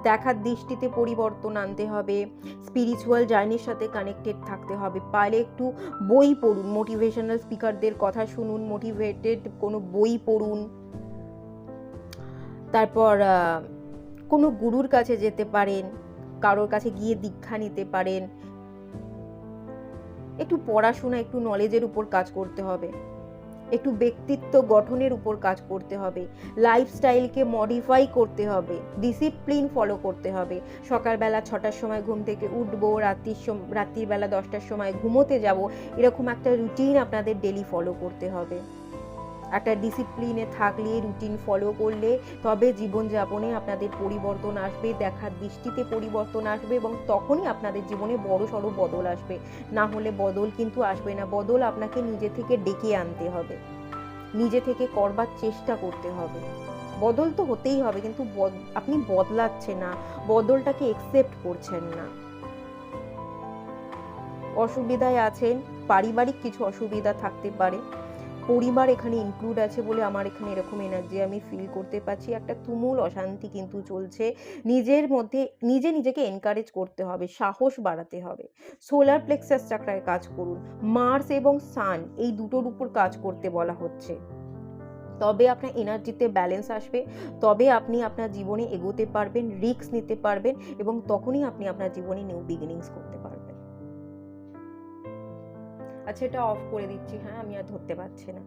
দেখার দৃষ্টিতে পরিবর্তন আনতে হবে, স্পিরিচুয়াল জার্নির সাথে কানেক্টেড থাকতে হবে, পারলে একটু বই পড়ুন, মোটিভেশনাল স্পিকারদের কথা শুনুন, মোটিভেটেড কোনো বই পড়ুন, তারপর কোনো গুরুর কাছে যেতে পারেন, কারোর কাছে গিয়ে দীক্ষা নিতে পারেন, একটু পড়াশোনা, একটু নলেজের উপর কাজ করতে হবে, একটু ব্যক্তিত্ব গঠনের উপর কাজ করতে হবে, লাইফস্টাইলকে মডিফাই করতে হবে, ডিসিপ্লিন ফলো করতে হবে, সকালবেলা 6টার সময় ঘুম থেকে উঠবো, রাত্রিবেলা 10টার সময় ঘুমোতে যাব, এরকম একটা রুটিন আপনাদের ডেলি ফলো করতে হবে। একটা ডিসিপ্লিনে থাকলে, রুটিন ফলো করলে তবে জীবনযাপনে আপনাদের পরিবর্তন আসবে, দেখার দৃষ্টিতে পরিবর্তন আসবে এবং তখনই আপনাদের জীবনে বড় সড়ো বদল আসবে। না হলে বদল কিন্তু আসবে না, বদল আপনাকে নিজে থেকে ডেকে আনতে হবে, নিজে থেকে করবার চেষ্টা করতে হবে। বদল তো হতেই হবে, কিন্তু আপনি বদলাচ্ছেন না, বদলটাকে একসেপ্ট করছেন না। অসুবিধায় আছেন, পারিবারিক কিছু অসুবিধা থাকতে পারে, পরিবার এখানে ইনক্লুড আছে বলে আমার এখানে এরকম এনার্জি আমি ফিল করতে পারছি। একটা তুমুল অশান্তি কিন্তু চলছে, নিজের মধ্যে নিজেকে এনকারেজ করতে হবে, সাহস বাড়াতে হবে। সোলার প্লেক্সাস চাকরায় কাজ করুন, মার্স এবং সান এই দুটোর উপর কাজ করতে বলা হচ্ছে, তবে আপনার এনার্জিতে ব্যালেন্স আসবে, তবে আপনি আপনার জীবনে এগোতে পারবেন, রিস্ক নিতে পারবেন এবং তখনই আপনি আপনার জীবনে নিউ বিগিনিংস করতে পারবেন। আচ্ছা, এটা অফ করে দিচ্ছি, হ্যাঁ আমি আর ধরতে পারছি না।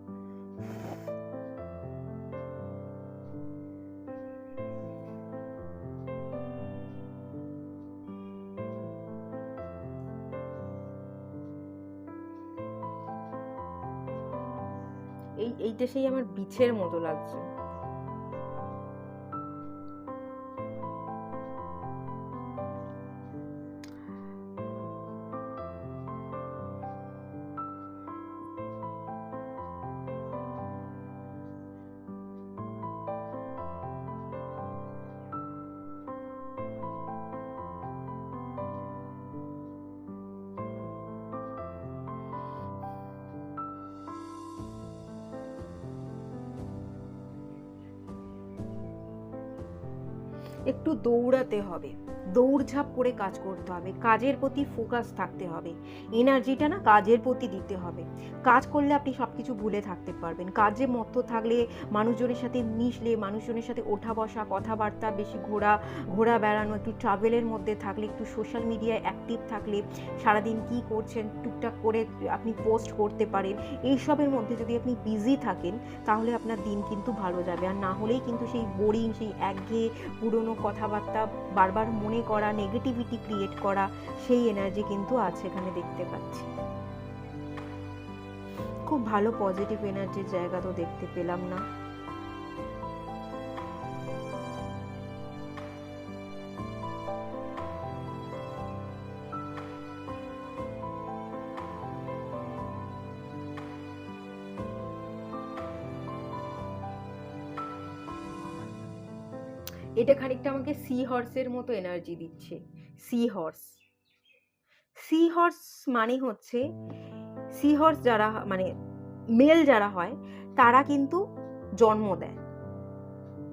এইটা সেই আমার বিছের মতো লাগছে। একটু দৌড়াতে হবে, দৌড়ঝাঁপ করে কাজ করতে হবে, কাজের প্রতি ফোকাস থাকতে হবে, এনার্জিটা না কাজের প্রতি দিতে হবে। কাজ করলে আপনি সব কিছু ভুলে থাকতে পারবেন, কাজে মত্ত থাকলে, মানুষজনের সাথে মিশলে, মানুষজনের সাথে ওঠা বসা, কথাবার্তা, বেশি ঘোরা বেড়ানো, একটু ট্রাভেলের মধ্যে থাকলে, একটু সোশ্যাল মিডিয়ায় অ্যাক্টিভ থাকলে, সারাদিন কি করছেন টুকটাক করে আপনি পোস্ট করতে পারেন, এইসবের মধ্যে যদি আপনি বিজি থাকেন তাহলে আপনার দিন কিন্তু ভালো যাবে। আর না হলেই কিন্তু সেই বোরিং, সেই একঘেয়ে পুরনো কথাবার্তা বারবার মনে করা, নেগেটিভিটি ক্রিয়েট করা, সেই এনার্জি কিন্তু আছে এখানে দেখতে পাচ্ছি। খুব ভালো পজিটিভ এনার্জির জায়গা তো দেখতে পেলাম না। এটা খানিকটা আমাকে সি হর্সের মতো এনার্জি দিচ্ছে। সি হর্স, সি হর্স মানে হচ্ছে সি হর্স যারা মানে মেল যারা হয় তারা কিন্তু জন্ম দেয়,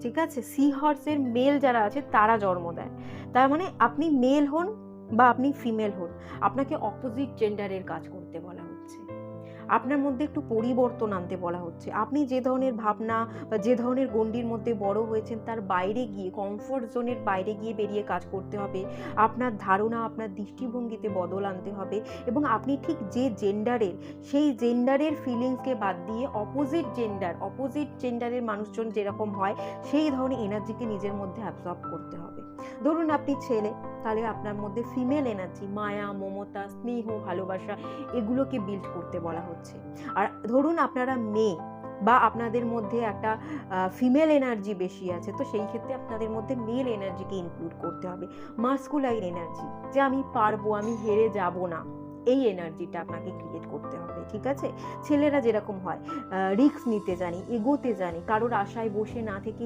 ঠিক আছে? সি হর্সের মেল যারা আছে তারা জন্ম দেয়। তার মানে আপনি মেল হন বা আপনি ফিমেল হন, আপনাকে অপোজিট জেন্ডারের কাজ করতে বলা হচ্ছে। আপনার মধ্যে একটু পরিবর্তন আনতে বলা হচ্ছে। আপনি যে ধরনের ভাবনা বা যে ধরনের গণ্ডির মধ্যে বড় হয়েছেন তার বাইরে গিয়ে, কমফোর্ট জোনের বাইরে গিয়ে বেরিয়ে কাজ করতে হবে। আপনার ধারণা, আপনার দৃষ্টিভঙ্গিতে বদল আনতে হবে এবং আপনি ঠিক যে জেন্ডারের, সেই জেন্ডারের ফিলিংসকে বাদ দিয়ে অপোজিট জেন্ডারের মানুষজন যেরকম হয় সেই ধরনের এনার্জিকে নিজের মধ্যে অ্যাবজর্ব করতে হবে। ধরুন আপনি ছেলে, তাহলে আপনার মধ্যে ফিমেল এনার্জি, মায়া, মমতা, স্নেহ, ভালোবাসা, এগুলোকে বিল্ড করতে বলা হচ্ছে। আর ধরুন আপনারা মেয়ে বা আপনাদের মধ্যে একটা ফিমেল এনার্জি বেশি আছে, তো সেই ক্ষেত্রে আপনাদের মধ্যে মেল এনার্জিকে ইনক্লুড করতে হবে। মাস্কুলাইন এনার্জি, যে আমি পারবো, আমি হেরে যাব না, এই এনার্জিটা আপনাকে ক্রিয়েট করতে হবে, ঠিক আছে? ছেলেরা যেরকম হয়, রিস্ক নিতে জানি, এগোতে জানি, কারোর আশায় বসে না থেকে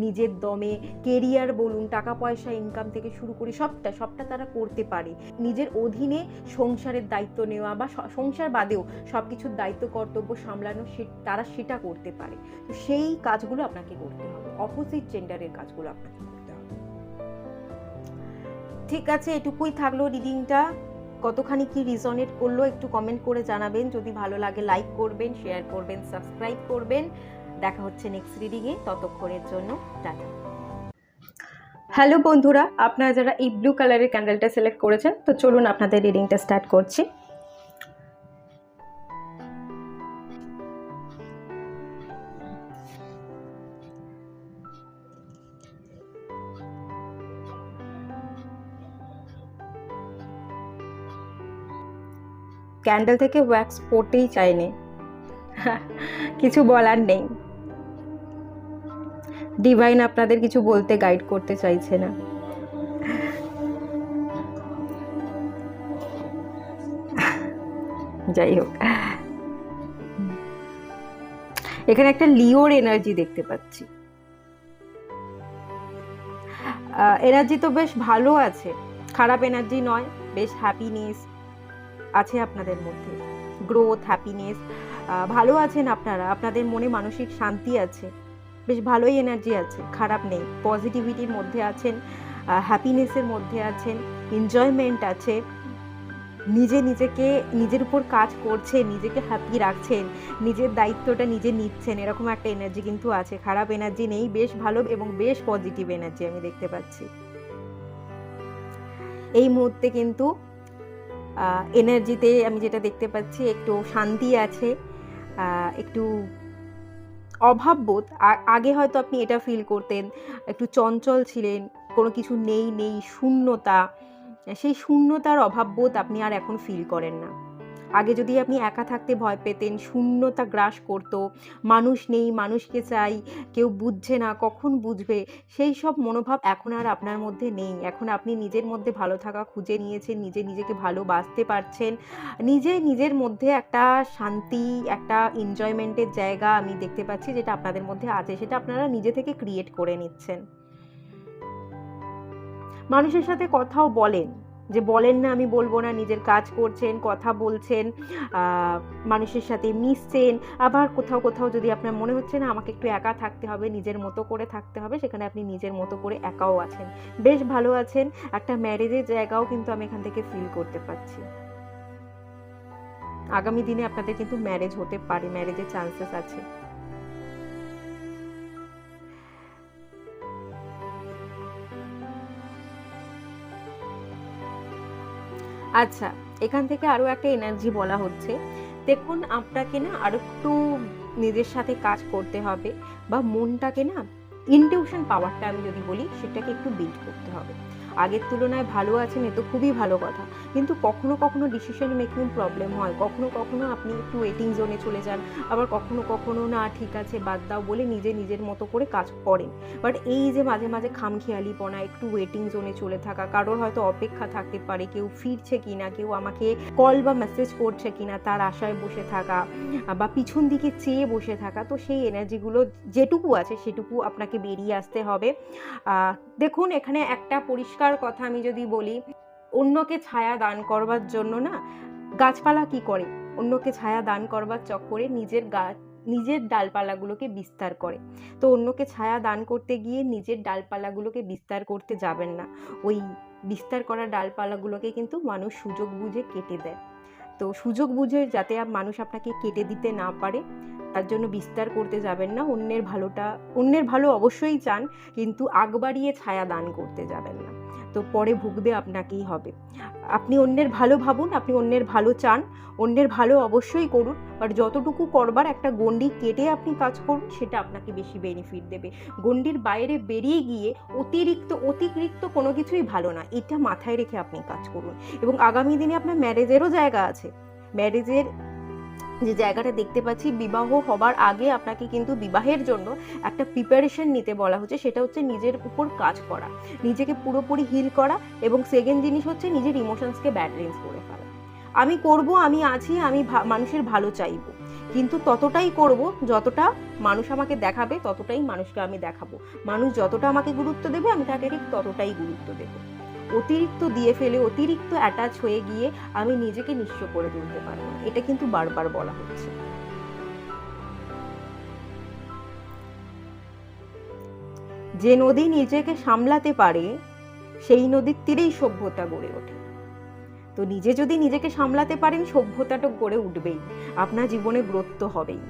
নিজের দমে কেরিয়ার বলুন, টাকা পয়সা ইনকাম থেকে শুরু করে সবটা তারা করতে পারে। নিজের অধীনে সংসারের দায়িত্ব নেওয়া বা সংসার বাদেও সব কিছুর দায়িত্ব কর্তব্য সামলানো, তারা সেটা করতে পারে। তো সেই কাজগুলো আপনাকে করতে হবে, অপোজিট জেন্ডারের কাজগুলো আপনাকে করতে হবে। ঠিক আছে, এটুকুই থাকলো রিডিংটা। কতখানি কি রিজনেট করলো একটু কমেন্ট করে জানাবেন। যদি ভালো লাগে লাইক করবেন, শেয়ার করবেন, সাবস্ক্রাইব করবেন। দেখা হচ্ছে নেক্সট রিডিংয়ে, ততক্ষণের জন্য টাটা। হ্যালো বন্ধুরা, আপনারা যারা এই ব্লু কালারের ক্যান্ডেলটা সিলেক্ট করেছেন, তো চলুন আপনাদের রিডিংটা স্টার্ট করছি। ক্যান্ডেল থেকে ওয়্যাক্স পড়তেই চাইনি, কিছু বলার নেই। ডিভাইন আপনাদের কিছু বলতে গাইড করতে চাইছে না। যাই হোক, এখানে একটা লিওর এনার্জি দেখতে পাচ্ছি। এনার্জি তো বেশ ভালো আছে, খারাপ এনার্জি নয়, বেশ হ্যাপিনেস আছে আপনাদের মধ্যে, গ্রোথ, হ্যাপিনেস, ভালো আছেন আপনারা, আপনাদের মনে মানসিক শান্তি আছে, বেশ ভালোই এনার্জি আছে, খারাপ নেই, পজিটিভিটির মধ্যে আছেন, হ্যাপিনেসের মধ্যে আছেন, এনজয়মেন্ট আছে, নিজের উপর কাজ করছেন, নিজেকে হ্যাপি রাখছেন, নিজের দায়িত্বটা নিজে নিচ্ছেন, এরকম একটা এনার্জি কিন্তু আছে। খারাপ এনার্জি নেই, বেশ ভালো এবং বেশ পজিটিভ এনার্জি আমি দেখতে পাচ্ছি। এই মুহূর্তে কিন্তু এনার্জিতে আমি যেটা দেখতে পাচ্ছি, একটু শান্তি আছে, একটু অভাববোধ। আগে হয়তো আপনি এটা ফিল করতেন, একটু চঞ্চল ছিলেন, কোনো কিছু নেই, শূন্যতা, সেই শূন্যতার অভাববোধ আপনি আর এখন ফিল করেন না। আগে যদি আপনি একা থাকতে ভয় পেতেন, শূন্যতা গ্রাস করতো, মানুষ নেই, মানুষকে চাই, কেউ বুঝছে না, কখন বুঝবে, সেই সব মনোভাব এখন আর আপনার মধ্যে নেই। এখন আপনি নিজের মধ্যে ভালো থাকা খুঁজে নিয়েছেন, নিজেকে ভালোবাসতে পারছেন, নিজের মধ্যে একটা শান্তি, একটা এনজয়মেন্টের জায়গা আমি দেখতে পাচ্ছি, যেটা আপনাদের মধ্যে আছে, সেটা আপনারা নিজে থেকে ক্রিয়েট করে নিচ্ছেন। মানুষের সাথে কথাও বলেন, যে বলেন না আমি বলবো না, নিজের কাজ করছেন, কথা বলছেন, মানুষের সাথে মিশছেন। আবার কোথাও যদি আপনার মনে হচ্ছে না আমাকে একটু একা থাকতে হবে, নিজের মতো করে থাকতে হবে, সেখানে আপনি নিজের মতো করে একাও আছেন, বেশ ভালো আছেন। একটা ম্যারেজের জায়গাও কিন্তু আমি এখান থেকে ফিল করতে পারছি। আগামী দিনে আপনাদের কিন্তু ম্যারেজ হতে পারে, ম্যারেজের চান্সেস আছে। আচ্ছা, এখান থেকে আরও একটা এনার্জি বলা হচ্ছে। দেখুন, আপনাকে না আরো একটু নিজের সাথে কাজ করতে হবে, বা মনটাকে না, ইনটিউশন পাওয়ারটা আমি যদি বলি, সেটাকে একটু বিল্ড করতে হবে। আগের তুলনায় ভালো আছেন, এ তো খুবই ভালো কথা, কিন্তু কখনো ডিসিশন মেকিং প্রবলেম হয়, কখনো আপনি একটু ওয়েটিং জোনে চলে যান, আবার কখনো না ঠিক আছে বাদ দাও বলে নিজের মতো করে কাজ করেন। বাট এই যে মাঝে খামখেয়ালিপনা, একটু ওয়েটিং জোনে চলে থাকা, কারোর হয়তো অপেক্ষা থাকতে পারে, কেউ ফিরছে কিনা, কেউ আমাকে কল বা মেসেজ করছে কিনা, তার আশায় বসে থাকা, বা পিছন দিকে চেয়ে বসে থাকা, তো সেই এনার্জিগুলো যেটুকু আছে সেটুকু আপনাকে বেরিয়ে আসতে হবে। দেখুন, এখানে একটা পরিষ্কার কথা আমি যদি বলি, অন্যকে ছায়া দান করবার জন্য না গাছপালা কি করে, অন্যকে ছায়া দান করবার চক্করে নিজের ডালপালাগুলোকে বিস্তার করে। তো অন্যকে ছায়া দান করতে গিয়ে নিজের ডালপালাগুলোকে বিস্তার করতে যাবেন না। ওই বিস্তার করা ডালপালাগুলোকে কিন্তু মানুষ সুযোগ বুঝে কেটে দেয়। তো সুযোগ বুঝে যাতে মানুষ আপনাকে কেটে দিতে না পারে, তার জন্য বিস্তার করতে যাবেন না। অন্যের ভালো অবশ্যই চান, কিন্তু আগ বাড়িয়ে ছায়া দান করতে যাবেন না, তো পরে ভুগতে আপনাকেই হবে। আপনি অন্যের ভালো ভাবুন, আপনি অন্যের ভালো চান, অন্যের ভালো অবশ্যই করুন, বাট যতটুকু করবার একটা গণ্ডি কেটে আপনি কাজ করুন, সেটা আপনাকে বেশি বেনিফিট দেবে। গণ্ডির বাইরে বেরিয়ে গিয়ে অতিরিক্ত কোনো কিছুই ভালো না, এটা মাথায় রেখে আপনি কাজ করুন। এবং আগামী দিনে আপনার ম্যারেজেরও জায়গা আছে। ম্যারেজের যে জায়গাটা দেখতে পাচ্ছি, বিবাহ হবার আগে আপনাকে কিন্তু বিবাহের জন্য একটা প্রিপারেশন নিতে বলা হচ্ছে। সেটা হচ্ছে নিজের উপর কাজ করা, নিজেকে পুরোপুরি হিল করা, এবং সেকেন্ড জিনিস হচ্ছে নিজের ইমোশনসকে ব্যালেন্স করে ফেলা। আমি করব, আমি আছি, আমি মানুষের ভালো চাইবো, কিন্তু ততটাই করব যতটা মানুষ আমাকে দেখাবে, ততটাই মানুষকে আমি দেখাবো। মানুষ যতটা আমাকে গুরুত্ব দেবে, আমি তাকে ঠিক ততটাই গুরুত্ব দেবো। অতিরিক্ত দিয়ে ফেলে, অতিরিক্ত অ্যাটাচ হয়ে গিয়ে আমি নিজেকে নিঃস্ব করে তুলতে পারবো না, এটা কিন্তু বারবার বলা হচ্ছে। যে নদী নিজেকে সামলাতে পারে, সেই নদীর তীরেই সভ্যতা গড়ে ওঠে। তো নিজে যদি নিজেকে সামলাতে পারেন, সভ্যতাটা গড়ে উঠবেই, আপনার জীবনে গ্রোথ তো হবেই।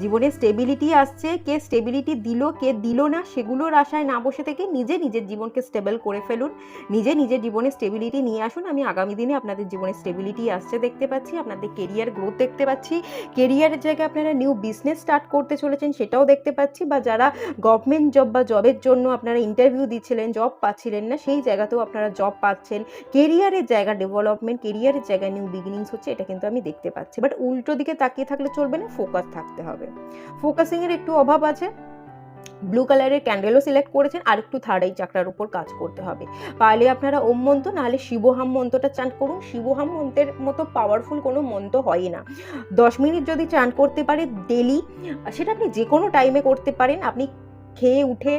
জীবনে স্টেবিলিটি আসছে, কে স্টেবিলিটি দিল কে দিল না সেগুলোর আশায় না বসে থেকে নিজের জীবনকে স্টেবল করে ফেলুন, নিজের জীবনে স্টেবিলিটি নিয়ে আসুন। আমি আগামী দিনে আপনাদের জীবনে স্টেবিলিটি আসছে দেখতে পাচ্ছি, আপনাদের কেরিয়ার গ্রোথ দেখতে পাচ্ছি, কেরিয়ারের জায়গায় আপনারা নিউ বিজনেস স্টার্ট করতে চলেছেন সেটাও দেখতে পাচ্ছি, বা যারা গভর্নমেন্ট জব বা জবের জন্য আপনারা ইন্টারভিউ দিচ্ছিলেন, জব পাচ্ছিলেন না, সেই জায়গাতেও আপনারা জব পাচ্ছেন। কেরিয়ারের জায়গা ডেভেলপমেন্ট, কেরিয়ারের জায়গায় নিউ বিগিনিংস হচ্ছে, এটা কিন্তু আমি দেখতে পাচ্ছি। বাট উল্টো দিকে তাকিয়ে থাকলে চলবে না, ফোকাস থাকতে হবে। ফোকাসিং এর একটু অভাব আছে। ব্লু কালারের ক্যান্ডেলও সিলেক্ট করেছেন, আর একটু থার্ড আই চাকরার উপর কাজ করতে হবে। পারলে আপনারা ওম মন্ত্র, নাহলে শিবহাম মন্ত্রটা চান্ট করুন। শিবহাম মন্ত্রের মতো পাওয়ারফুল কোনো মন্ত্র হয় না। 10 মিনিট যদি চান্ট করতে পারে ডেলি, সেটা আপনি যে কোনো টাইমে করতে পারেন। আপনি খেয়ে উঠে,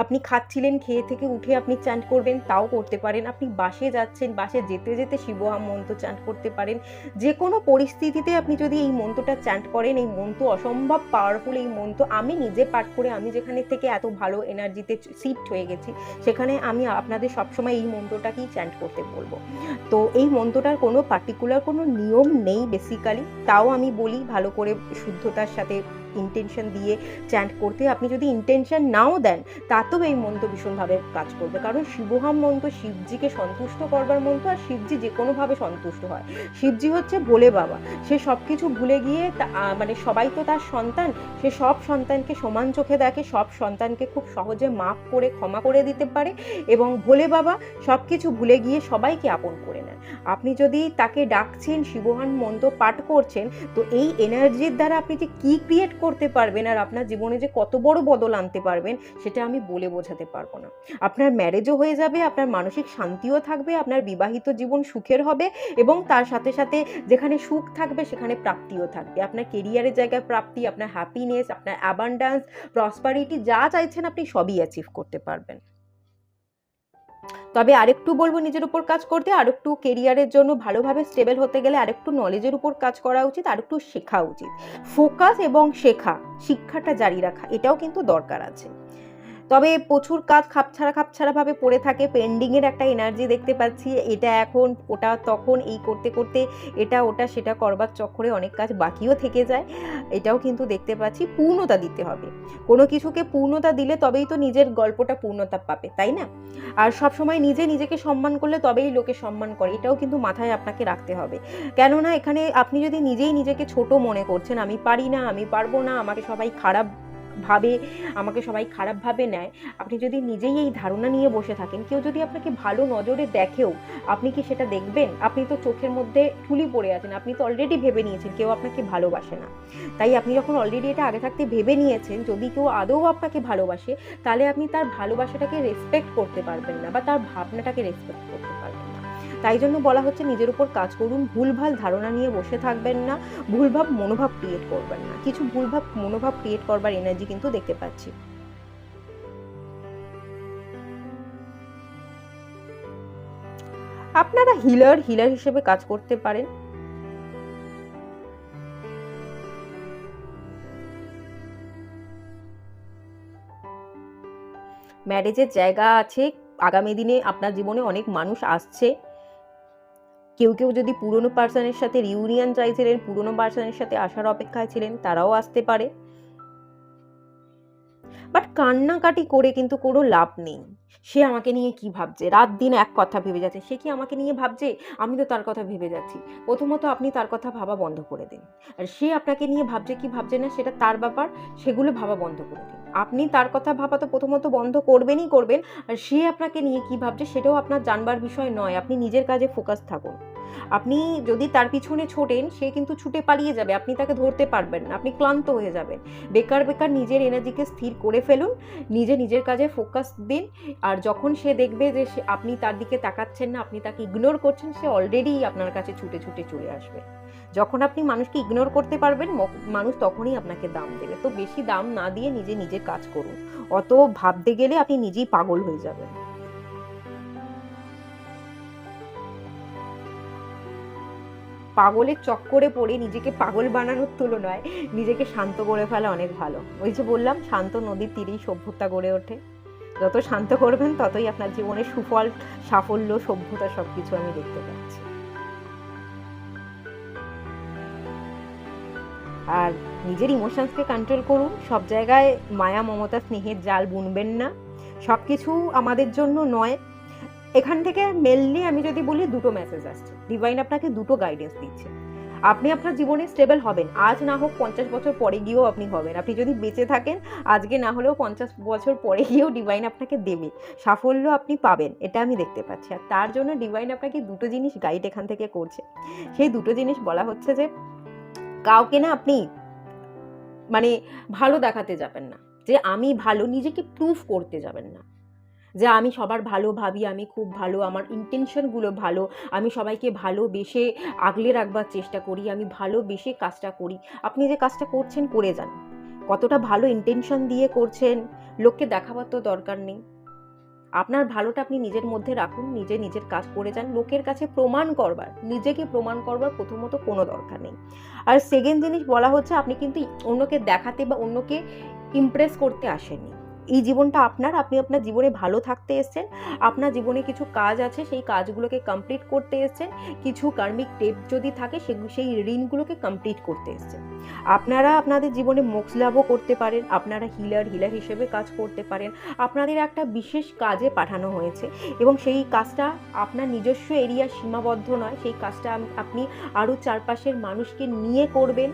আপনি খাচ্ছিলেন, খেয়ে থেকে উঠে আপনি চান্ট করবেন, তাও করতে পারেন। আপনি বাসে যাচ্ছেন, বাসে যেতে যেতে শিবহাম মন্ত্র চান্ট করতে পারেন। যে কোনো পরিস্থিতিতে আপনি যদি এই মন্ত্রটা চান্ট করেন, এই মন্ত্র অসম্ভব পাওয়ারফুল। এই মন্ত্র আমি নিজে পাঠ করে, আমি যেখানে থেকে এত ভালো এনার্জিতে শিফট হয়ে গেছি, সেখানে আমি আপনাদের সবসময় এই মন্ত্রটাকেই চান্ট করতে বলবো। তো এই মন্ত্রটার কোনো পার্টিকুলার কোনো নিয়ম নেই বেসিক্যালি, তাও আমি বলি ভালো করে শুদ্ধতার সাথে ইন্টেনশন দিয়ে চ্যান্ট করতে। আপনি যদি ইন্টেনশন নাও দেন, তাতেও এই মন্ত্র ভীষণভাবে কাজ করবে, কারণ শিবহাম মন্ত্র শিবজিকে সন্তুষ্ট করবার মন্ত্র, আর শিবজি যে কোনোভাবে সন্তুষ্ট হয়। শিবজি হচ্ছে ভোলে বাবা, সে সব কিছু ভুলে গিয়ে মানে সবাই তো তার সন্তান, সে সব সন্তানকে সমান চোখে দেখে, সব সন্তানকে খুব সহজে মাফ করে ক্ষমা করে দিতে পারে, এবং ভোলে বাবা সব কিছু ভুলে গিয়ে সবাইকে আপন করে নেন। আপনি যদি তাকে ডাকছেন, শিবহাম মন্ত্র পাঠ করছেন, তো এই এনার্জির দ্বারা আপনি যে কি ক্রিয়েট করতে পারবেন, আর আপনার জীবনে যে কত বড় বদল আনতে পারবেন, সেটা আমি বলে বোঝাতে পারবো না। আপনার ম্যারেজও হয়ে যাবে, আপনার মানসিক শান্তিও থাকবে, আপনার বিবাহিত জীবন সুখের হবে, এবং তার সাথে সাথে যেখানে সুখ থাকবে সেখানে প্রাপ্তিও থাকবে। আপনার কেরিয়ারের জায়গায় প্রাপ্তি, আপনার হ্যাপিনেস, আপনার অ্যাবান্ডান্স, প্রসপারিটি, যা চাইছেন আপনি সবই অ্যাচিভ করতে পারবেন। তবে আরেকটু বলবো নিজের উপর কাজ করতে, আরেকটু কেরিয়ারের জন্য ভালোভাবে স্টেবল হতে গেলে আরেকটু নলেজের উপর কাজ করা উচিত, আরেকটু শেখা উচিত। ফোকাস এবং শিক্ষাটা জারি রাখা, এটাও কিন্তু দরকার আছে। তবে প্রচুর কাজ খাপছাড়াভাবে পড়ে থাকে, পেন্ডিংয়ের একটা এনার্জি দেখতে পাচ্ছি। এটা এখন, ওটা তখন, এই করতে করতে এটা ওটা সেটা করবার চক্করে অনেক কাজ বাকিও থেকে যায়, এটাও কিন্তু দেখতে পাচ্ছি। পূর্ণতা দিতে হবে, কোনো কিছুকে পূর্ণতা দিলে তবেই তো নিজের গল্পটা পূর্ণতা পাবে, তাই না? আর সবসময় নিজেকে সম্মান করলে তবেই লোকে সম্মান করে, এটাও কিন্তু মাথায় আপনাকে রাখতে হবে। কেননা এখানে আপনি যদি নিজেকে ছোট মনে করছেন, আমি পারি না, আমি পারবো না, আমাকে সবাই খারাপভাবে নেয়, আপনি যদি নিজেই এই ধারণা নিয়ে বসে থাকেন, কেউ যদি আপনাকে ভালো নজরে দেখেও, আপনি কি সেটা দেখবেন? আপনি তো চোখের মধ্যে ঠুলি পড়ে আছেন, আপনি তো অলরেডি ভেবে নিয়েছেন কেউ আপনাকে ভালোবাসে না। তাই আপনি যখন অলরেডি এটা আগে থাকতে ভেবে নিয়েছেন, যদি কেউ আদৌ আপনাকে ভালোবাসে, তাহলে আপনি তার ভালোবাসাটাকে রেসপেক্ট করতে পারবেন না, বা তার ভাবনাটাকে রেসপেক্ট করতে পারবেন না। তাই জন্য বলা হচ্ছে নিজের উপর কাজ করুন, ভুলভাল ধারণা নিয়ে বসে থাকবেন না, ভুলভাব মনোভাব ক্রিয়েট করবেন না। কিছু ভুলভাব মনোভাব ক্রিয়েট করবার এনার্জি কিন্তু দেখতে পাচ্ছি। আপনারা হিলার হিসেবে কাজ করতে পারেন। ম্যারেজের জায়গা আছে, আগামী দিনে আপনার জীবনে অনেক মানুষ আসছে। কেউ কেউ যদি পুরনো পার্সনের সাথে রিউনিয়ন চাইছিলেন, পুরনো পার্সনের সাথে আসার অপেক্ষায় ছিলেন, তারাও আসতে পারে। বাট কান্নাকাটি করে কিন্তু কোনো লাভ নেই। সে আমাকে নিয়ে কি ভাবছে, রাত দিন এক কথা ভেবে যাচ্ছে। সে কি আমাকে নিয়ে ভাবছে? আমি তো তার কথা ভেবে যাচ্ছি। প্রথমত আপনি তার কথা ভাবা বন্ধ করে দিন। আর সে আপনাকে নিয়ে ভাবছে কি ভাবছে না সেটা তার ব্যাপার, সেগুলো ভাবা বন্ধ করে দিন। আপনি তার কথা ভাবা তো প্রথমত বন্ধ করবেনই করবেন। আর সে আপনাকে নিয়ে কি ভাবছে সেটাও আপনার জানবার বিষয় নয়। আপনি নিজের কাজে ফোকাস থাকুন। আপনি যদি তার পিছনে ছোটেন, সে কিন্তু ছুটে পালিয়ে যাবে, আপনি তাকে ধরতে পারবেন না, আপনি ক্লান্ত হয়ে যাবেন। বেকার বেকার নিজের এনার্জিকে স্থির করে ফেলুন, নিজের কাজে ফোকাস দিন। আর যখন সে দেখবে যে আপনি তার দিকে তাকাচ্ছেন না, আপনি তাকে ইগনোর করছেন, সে অলরেডি আপনার কাছে ছুটে ছুটে চলে আসবে। যখন আপনি মানুষকে ইগনোর করতে পারবেন, মানুষ তখনই আপনাকে দাম দেবে। তো বেশি দাম না দিয়ে নিজের কাজ করুন। অত ভাবতে গেলে আপনি নিজেই পাগল হয়ে যাবেন। পাগলের চক্করে পড়ে নিজেকে পাগল বানানোর তুলনায় নিজেকে শান্ত করে ফেলা অনেক ভালো। ওই যে বললাম, শান্ত নদীর তীরেই সভ্যতা গড়ে ওঠে। যত শান্ত করবেন ততই আপনার জীবনে সুফল, সাফল্য, সভ্যতা সবকিছু আমি দেখতে পাচ্ছি। আর নিজের ইমোশনসকে কন্ট্রোল করুন। সব জায়গায় মায়া মমতা স্নেহের জাল বুনবেন না। সব কিছু আমাদের জন্য নয়। এখান থেকে মেনলি আমি যদি বলি, দুটো মেসেজ আসছে। ডিভাইন আপনাকে দুটো গাইডেন্স দিচ্ছে। আপনি আপনার জীবনে স্টেবল হবেন, আজ না হোক 50 বছর পরে গিয়েও আপনি হবেন। আপনি যদি বেঁচে থাকেন, আজকে না হলেও 50 বছর পরে গিয়েও ডিভাইন আপনাকে দেবে, সাফল্য আপনি পাবেন, এটা আমি দেখতে পাচ্ছি। আর তার জন্য ডিভাইন আপনাকে দুটো জিনিস গাইড এখান থেকে করছে। সেই দুটো জিনিস বলা হচ্ছে যে, কাউকে না আপনি মানে ভালো দেখাতে যাবেন না, যে আমি ভালো, নিজেকে প্রুফ করতে যাবেন না যে আমি সবার ভালো ভাবি, আমি খুব ভালো, আমার ইন্টেনশনগুলো ভালো, আমি সবাইকে ভালোবেসে আগলে রাখবার চেষ্টা করি, আমি ভালোবেসে কাজটা করি। আপনি যে কাজটা করছেন করে যান, কতটা ভালো ইন্টেনশন দিয়ে করছেন লোককে দেখাবার তো দরকার নেই। আপনার ভালোটা আপনি নিজের মধ্যে রাখুন, নিজের কাজ করে যান। লোকের কাছে প্রমাণ করবার, নিজেকে প্রমাণ করবার প্রথমত কোনো দরকার নেই। আর সেকেন্ড জিনিস বলা হচ্ছে, আপনি কিন্তু অন্যকে দেখাতে বা অন্যকে ইমপ্রেস করতে আসেননি। এই জীবনটা আপনার, আপনি আপনার জীবনে ভালো থাকতে এসেছেন। আপনার জীবনে কিছু কাজ আছে, সেই কাজগুলোকে কমপ্লিট করতে এসেছেন। কিছু কার্মিক টেপ যদি থাকে, সেই ঋণগুলোকে কমপ্লিট করতে এসেছেন। আপনারা আপনাদের জীবনে মোক্ষ লাভও করতে পারেন, আপনারা হিলার হিসেবে কাজ করতে পারেন। আপনাদের একটা বিশেষ কাজে পাঠানো হয়েছে এবং সেই কাজটা আপনার নিজস্ব এরিয়া সীমাবদ্ধ নয়। সেই কাজটা আপনি আরও চারপাশের মানুষকে নিয়ে করবেন,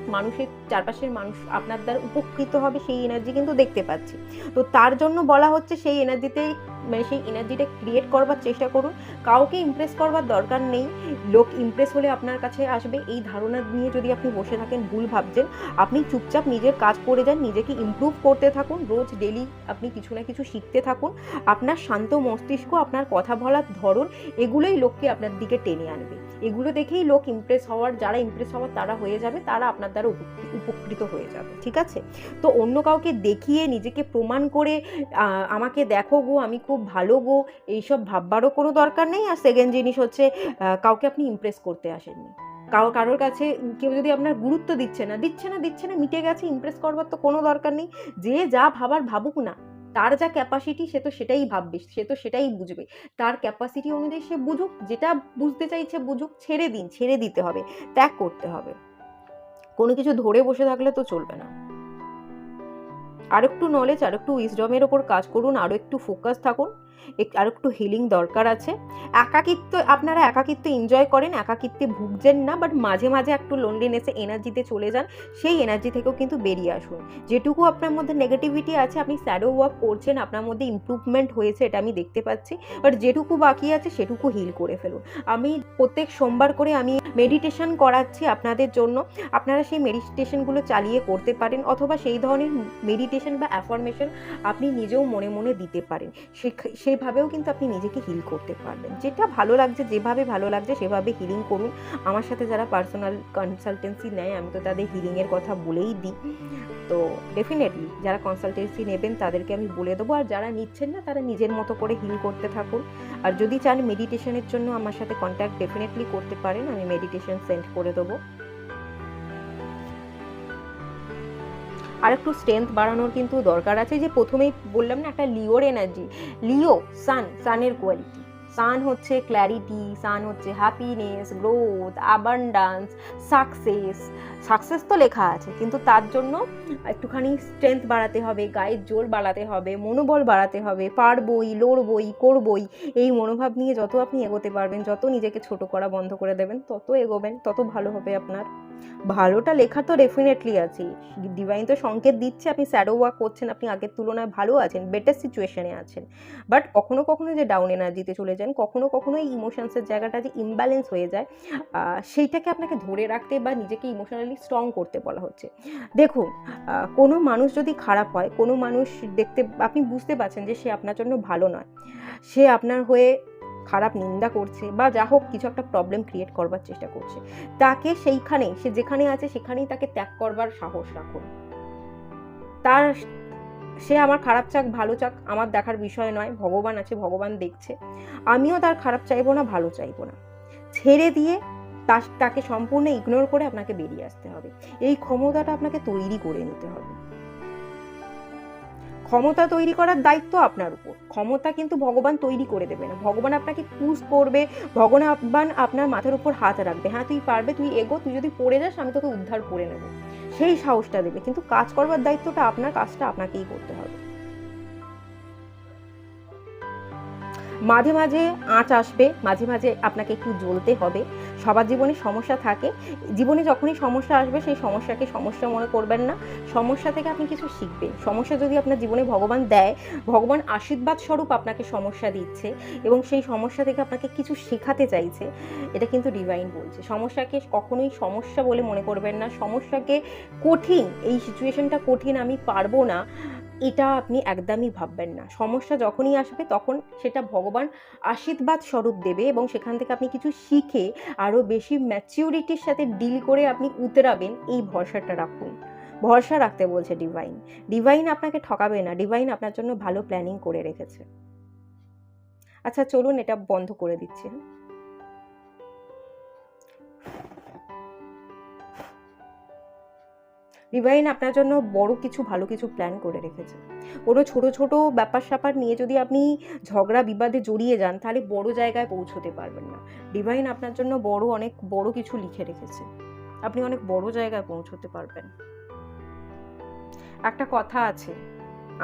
চারপাশের মানুষ আপনার দ্বারা উপকৃত হবে, সেই এনার্জি কিন্তু দেখতে পাচ্ছি। তো তার জন্য বলা হচ্ছে, সেই এনার্জিটা ক্রিয়েট করবার চেষ্টা করুন। কাউকে ইমপ্রেস করবার দরকার নেই। লোক ইমপ্রেস হলে আপনার কাছে আসবে, এই ধারণা নিয়ে যদি আপনি বসে থাকেন, ভুল ভাবছেন। আপনি চুপচাপ নিজের কাজ করে যান, নিজেকে ইমপ্রুভ করতে থাকুন, রোজ ডেলি আপনি কিছু না কিছু শিখতে থাকুন। আপনার শান্ত মস্তিষ্ক, আপনার কথা বলার ধরন, এগুলোই লোককে আপনার দিকে টেনে আনবে। এগুলো দেখেই লোক যারা ইমপ্রেস হওয়ার তারা হয়ে যাবে, তারা আপনার দ্বারা উপকৃত হয়ে যাবে। ঠিক আছে? তো অন্য কাউকে দেখিয়ে নিজেকে প্রমাণ করে আমাকে দেখো গো, আমি খুব ভালো গো, এইসব ভাববারও কোনো দরকার নেই। আর সেকেন্ড জিনিস হচ্ছে, কাউকে আপনি ইমপ্রেস করতে আসেননি। কারোর কাছে কেউ যদি আপনার গুরুত্ব দিচ্ছে না, মিটে গেছে, ইমপ্রেস করবার তো কোনো দরকার নেই। যে যা ভাবার ভাবুক না, তার যা ক্যাপাসিটি, সে তো সেটাই ভাববে, সে তো সেটাই বুঝবে। তার ক্যাপাসিটি অনুযায়ী সে বুঝুক, যেটা বুঝতে চাইছে বুঝুক। ছেড়ে দিতে হবে, ত্যাগ করতে হবে। কোনো কিছু ধরে বসে থাকলে তো চলবে না। আর একটু নলেজ, আর একটু উইজডমের ওপর কাজ করুন, আরও একটু ফোকাস থাকুন, আর একটু হিলিং দরকার আছে। আপনারা একাকিত্ব এনজয় করেন, একাকিত্বে ভুগছেন না, বাট মাঝে মাঝে একটু লোনলিনেসে এনার্জিতে চলে যান। সেই এনার্জি থেকেও কিন্তু বেরিয়ে আসুন। যেটুকু আপনার মধ্যে নেগেটিভিটি আছে, আপনি শ্যাডো ওয়ার্ক করছেন, আপনার মধ্যে ইমপ্রুভমেন্ট হয়েছে, এটা আমি দেখতে পাচ্ছি। বাট যেটুকু বাকি আছে সেটুকু হিল করে ফেলুন। আমি প্রত্যেক সোমবার করে আমি মেডিটেশন করাচ্ছি আপনাদের জন্য। আপনারা সেই মেডিটেশনগুলো চালিয়ে করতে পারেন, অথবা সেই ধরনের মেডিটেশন বা অ্যাফার্মেশন আপনি নিজেও মনে মনে দিতে পারেন। সেইভাবেও কিন্তু আপনি নিজেকে হিল করতে পারবেন। যেটা ভালো লাগছে, যেভাবে ভালো লাগছে সেভাবে হিলিং করুন। আমার সাথে যারা পার্সোনাল কনসালটেন্সি নেয়, আমি তো তাদের হিলিংয়ের কথা বলেই দিই। তো ডেফিনেটলি যারা কনসালটেন্সি নেবেন তাদেরকে আমি বলে দেবো, আর যারা নিচ্ছেন না তারা নিজের মতো করে হিল করতে থাকুন। আর যদি চান মেডিটেশনের জন্য আমার সাথে কন্ট্যাক্ট ডেফিনেটলি করতে পারেন, আমি মেডিটেশন সেন্ড করে দেবো। আর একটু স্ট্রেংথ বাড়ানোর কিন্তু দরকার আছে। যে প্রথমেই বললাম না, একটা লিওর এনার্জি, লিও সানের কোয়ালিটি। সান হচ্ছে ক্ল্যারিটি, সান হচ্ছে হ্যাপিনেস, গ্রোথ, অ্যাবান্ডান্স, সাকসেস তো লেখা আছে, কিন্তু তার জন্য একটুখানি স্ট্রেংথ বাড়াতে হবে, গায়ের জোর বাড়াতে হবে, মনোবল বাড়াতে হবে, পারবই, লড়বই, করবই, এই মনোভাব নিয়ে যত আপনি এগোতে পারবেন, যত নিজেকে ছোট করা বন্ধ করে দেবেন, তত এগোবেন, তত ভালো হবে আপনার। ভালোটা লেখা তো ডেফিনেটলি আছে, ডিভাইন তো সংকেত দিচ্ছে আপনি শ্যাডো ওয়ার্ক করছেন, আপনি আগের তুলনায় ভালো আছেন, বেটার সিচুয়েশনে আছেন। বাট কখনো কখনো যে ডাউন এনার্জিতে চলে যান, কখনো কখনো এই ইমোশনসের জায়গাটা যে ইমব্যালেন্স হয়ে যায়, সেইটাকে আপনাকে ধরে রাখতে বা নিজেকে ইমোশনালি স্ট্রং করতে বলা হচ্ছে। দেখুন, কোনো মানুষ যদি খারাপ হয়, কোনো মানুষ দেখতে আপনি বুঝতে পারছেন যে সে আপনার জন্য ভালো নয়, সে আপনার হয়ে খারাপ নিন্দা করছে বা যা হোক কিছু একটা প্রবলেম ক্রিয়েট করবার চেষ্টা করছে, তাকে সেইখানে, সে যেখানে আছে সেখানেই তাকে ত্যাগ করবার সাহস রাখুন। তার, সে আমার খারাপ চাক ভালো চাক আমার দেখার বিষয় নয়, ভগবান আছে, ভগবান দেখছে, আমিও তার খারাপ চাইবো না, ভালো চাইবো না। ছেড়ে দিয়ে তাকে সম্পূর্ণ ইগনোর করে আপনাকে বেরিয়ে আসতে হবে। এই ক্ষমতাটা আপনাকে তৈরি করে নিতে হবে। ক্ষমতা তৈরি করার দায়িত্ব আপনার উপর, ক্ষমতা কিন্তু ভগবান তৈরি করে দেবে না, ভগবান আপনাকে পুশ করবে, ভগবান আপনার মাথার উপর হাত রাখবে, হ্যাঁ তুই পারবে, তুই এগো, তুই যদি পড়ে যাস আমি তোকে উদ্ধার করে নেব, সেই সাহসটা দেবে, কিন্তু কাজ করবার দায়িত্বটা আপনার, কাজটা আপনাকেই করতে হবে। মাঝে মাঝে আঁচ আসবে, মাঝে মাঝে আপনাকে একটু জ্বলতে হবে, সবার জীবনে সমস্যা থাকে, জীবনে যখনই সমস্যা আসবে সেই সমস্যাকে সমস্যা মনে করবেন না, সমস্যা থেকে আপনি কিছু শিখবেন। সমস্যা যদি আপনার জীবনে ভগবান দেয়, ভগবান আশীর্বাদ স্বরূপ আপনাকে সমস্যা দিচ্ছে এবং সেই সমস্যা থেকে আপনাকে কিছু শেখাতে চাইছে, এটা কিন্তু ডিভাইন বলছে। সমস্যাকে কখনোই সমস্যা বলে মনে করবেন না, সমস্যাকে কঠিন, এই সিচুয়েশনটা কঠিন, আমি পারবো না, এটা আপনি একদমই ভাববেন না। সমস্যা যখনই আসবে তখন সেটা ভগবান আশীর্বাদ স্বরূপ দেবে এবং সেখান থেকে আপনি কিছু শিখে আরও বেশি ম্যাচিউরিটির সাথে ডিল করে আপনি উতরাবেন, এই ভরসাটা রাখুন। ভরসা রাখতে বলছে ডিভাইন। ডিভাইন আপনাকে ঠকাবে না, ডিভাইন আপনার জন্য ভালো প্ল্যানিং করে রেখেছে। আচ্ছা চলুন এটা বন্ধ করে দিচ্ছি। ডিভাইন আপনার জন্য বড় কিছু ভালো কিছু প্ল্যান করে রেখেছে। কোনো ছোট ছোট ব্যাপার স্যাপার নিয়ে যদি আপনি ঝগড়া বিবাদে জড়িয়ে যান, তাহলে বড় জায়গায় পৌঁছতে পারবেন না। ডিভাইন আপনার জন্য অনেক বড় কিছু লিখে রেখেছে, আপনি অনেক বড় জায়গায় পৌঁছতে পারবেন। একটা কথা আছে,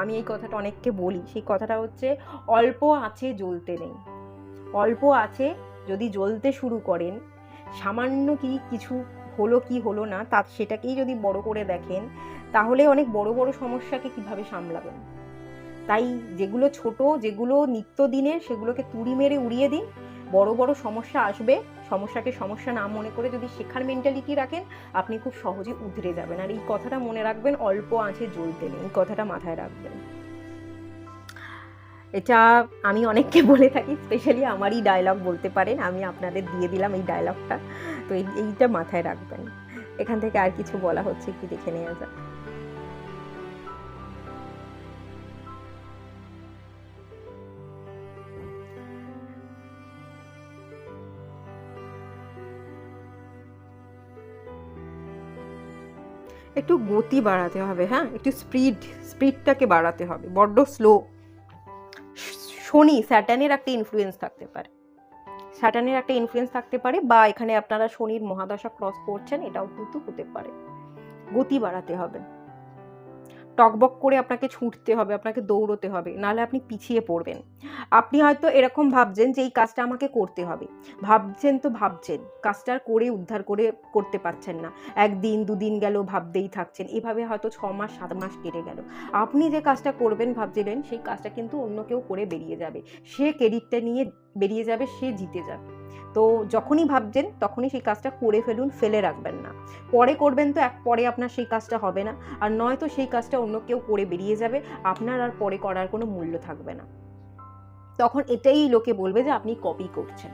আমি এই কথাটা অনেককে বলি, সেই কথাটা হচ্ছে অল্প আছে জ্বলতে নেই। অল্প আছে যদি জ্বলতে শুরু করেন, সামান্য কিছু হলো কি হলো না তা সেটাকেই যদি বড় করে দেখেন, তাহলে অনেক বড় বড় সমস্যাকে কিভাবে সামলাবেন। তাই যেগুলো ছোট, যেগুলো নিত্যদিনের, সেগুলোকে তুড়ি মেরে উড়িয়ে দিন। বড় বড় সমস্যা আসবে, সমস্যাকে সমস্যা না মনে করে যদি শেখার মেন্টালিটি রাখেন, আপনি খুব সহজে উতরে যাবেন। আর এই কথাটা মনে রাখবেন, অল্প আছে জ্বলতে নেই, এই কথাটা মাথায় রাখবেন। এটা আমি অনেককে বলে থাকি, স্পেশালি আমারই ডায়লগ বলতে পারেন, আমি আপনাদের দিয়ে দিলাম এই ডায়লগটা, তো এইটা মাথায় রাখবেন। এখান থেকে আর কিছু বলা হচ্ছে কি দেখে নেওয়া যাক। একটু গতি বাড়াতে হবে, হ্যাঁ একটু স্পিডটাকে বাড়াতে হবে, বড্ড স্লো। শনি, স্যাটার্নের একটা ইনফ্লুয়েন্স থাকতে পারে, স্যাটার্নের একটা ইনফ্লুয়েন্স থাকতে পারে, বা এখানে আপনারা শনির মহাদশা ক্রস করছেন, এটাও কিন্তু হতে পারে। গতি বাড়াতে হবে, টকবক করে আপনাকে ছুটতে হবে, আপনাকে দৌড়তে হবে, নাহলে আপনি পিছিয়ে পড়বেন। আপনি হয়তো এরকম ভাবছেন যে এই কাজটা আমাকে করতে হবে, ভাবছেন কাজটা করে উদ্ধার করে করতে পারছেন না, একদিন দুদিন গেল ভাবতেই থাকছেন, এভাবে হয়তো 6 মাস 7 মাস কেটে গেল। আপনি যে কাজটা করবেন ভাবছিলেন, সেই কাজটা কিন্তু অন্য কেউ করে বেরিয়ে যাবে, সে ক্রেডিটটা নিয়ে বেরিয়ে যাবে, সে জিতে যাবে। তো যখনই ভাবছেন তখনই সেই কাজটা করে ফেলুন, ফেলে রাখবেন না। পরে করবেন তো পরে আপনার সেই কাজটা হবে না, আর নয়তো সেই কাজটা অন্য কেউ করে বেরিয়ে যাবে, আপনার আর পরে করার কোনো মূল্য থাকবে না। তখন এটাই লোকে বলবে যে আপনি কপি করছেন।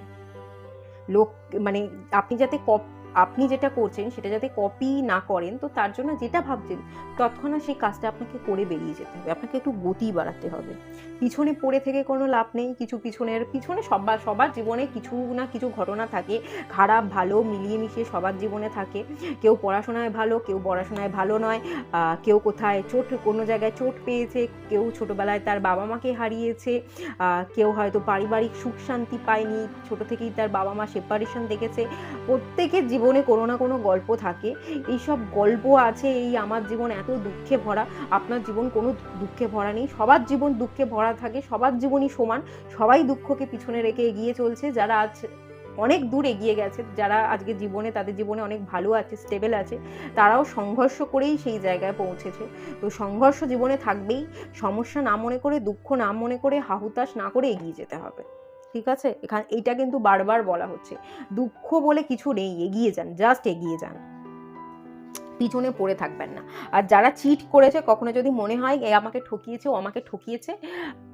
লোক মানে আপনি যাতে আপনি যেটা করছেন সেটা যাতে কপি না করেন, তো তার জন্য যেটা ভাবছেন তৎক্ষণাৎ সেই কাজটা আপনাকে করে বেরিয়ে যেতে হবে, আপনাকে একটু গতি বাড়াতে হবে। পিছনে পড়ে থেকে কোনো লাভ নেই। পিছনে সবার জীবনে কিছু না কিছু ঘটনা থাকে, খারাপ ভালো মিলিয়ে মিশিয়ে সবার জীবনে থাকে। কেউ পড়াশোনায় ভালো, কেউ পড়াশোনায় ভালো নয়, কেউ কোথায় কোনো জায়গায় চোট পেয়েছে, কেউ ছোটোবেলায় তার বাবা মাকে হারিয়েছে, কেউ হয়তো পারিবারিক সুখ শান্তি পায়নি, ছোটো থেকেই তার বাবা মা সেপারেশন দেখেছে। প্রত্যেকের জীবনে কোনো না কোনো গল্প থাকে। এইসব গল্প আছে। এই আমার জীবন এত দুঃখে ভরা, আপনার জীবন কোনো দুঃখে ভরা নেই। সবার জীবন দুঃখে ভরা থাকে, সবার জীবনই সমান, সবাই দুঃখকে পিছনে রেখে এগিয়ে চলছে। যারা আজ অনেক দূর এগিয়ে গেছে, যারা আজকে জীবনে তাদের জীবনে অনেক ভালো আছে, স্টেবল আছে, তারাও সংঘর্ষ করেই সেই জায়গায় পৌঁছেছে। তো সংঘর্ষ জীবনে থাকবেই। সমস্যা না মনে করে, দুঃখ না মনে করে, হাহুতাশ না করে এগিয়ে যেতে হবে, ঠিক আছে? এইটা কিন্তু বারবার বলা হচ্ছে, দুঃখ বলে কিছু নেই, এগিয়ে যান, জাস্ট এগিয়ে যান, পিছনে পড়ে থাকবেন না। আর যারা চিট করেছে, কখনো যদি মনে হয় এ আমাকে ঠকিয়েছে, ও আমাকে ঠকিয়েছে,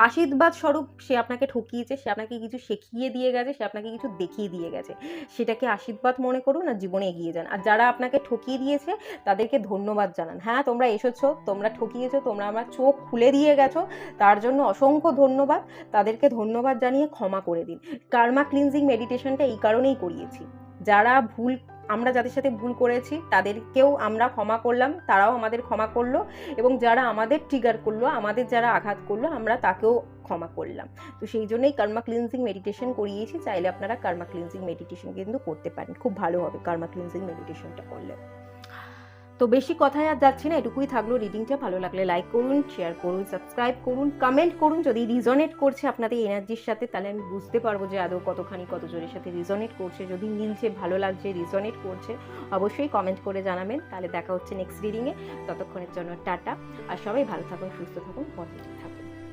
আশীর্বাদ স্বরূপ সে আপনাকে ঠকিয়েছে, সে আপনাকে কিছু শিখিয়ে দিয়ে গেছে, সে আপনাকে কিছু দেখিয়ে দিয়ে গেছে, সেটাকে আশীর্বাদ মনে করুন আর জীবনে এগিয়ে যান। আর যারা আপনাকে ঠকিয়ে দিয়েছে তাদেরকে ধন্যবাদ জানান। হ্যাঁ, তোমরা এসেছো, তোমরা ঠকিয়েছো, তোমরা আমার চোখ খুলে দিয়ে গেছো, তার জন্য অসংখ্য ধন্যবাদ। তাদেরকে ধন্যবাদ জানিয়ে ক্ষমা করে দিন। কার্মা ক্লিনজিং মেডিটেশনটা এই কারণেই করিয়েছি, আমরা যাদের সাথে ভুল করেছি তাদেরকেও আমরা ক্ষমা করলাম, তারাও আমাদের ক্ষমা করলো, এবং যারা আমাদের ট্রিগার করলো, আমাদের যারা আঘাত করলো, আমরা তাকেও ক্ষমা করলাম। তো সেই জন্যই কার্মা ক্লিনজিং মেডিটেশন করিয়েছি। চাইলে আপনারা কার্মা ক্লিনজিং মেডিটেশন কিন্তু করতে পারেন, খুব ভালো হবে কার্মা ক্লিনজিং মেডিটেশনটা করলে। তো বেশি কথায় আর যাচ্ছি না, এটুকুই থাকলো রিডিংটা। ভালো লাগলে লাইক করুন, শেয়ার করুন, সাবস্ক্রাইব করুন, কমেন্ট করুন। যদি রিজনেট করছে আপনাদের এনার্জির সাথে, তাহলে আমি বুঝতে পারবো যে আদৌ কত জোরের সাথে রিজনেট করছে। যদি মিলছে, ভালো লাগছে, রিজনেট করছে, অবশ্যই কমেন্ট করে জানাবেন। তাহলে দেখা হচ্ছে নেক্সট রিডিংয়ে। ততক্ষণের জন্য টাটা, আর সবাই ভালো থাকুন, সুস্থ থাকুন, পজিটিভ থাকুন।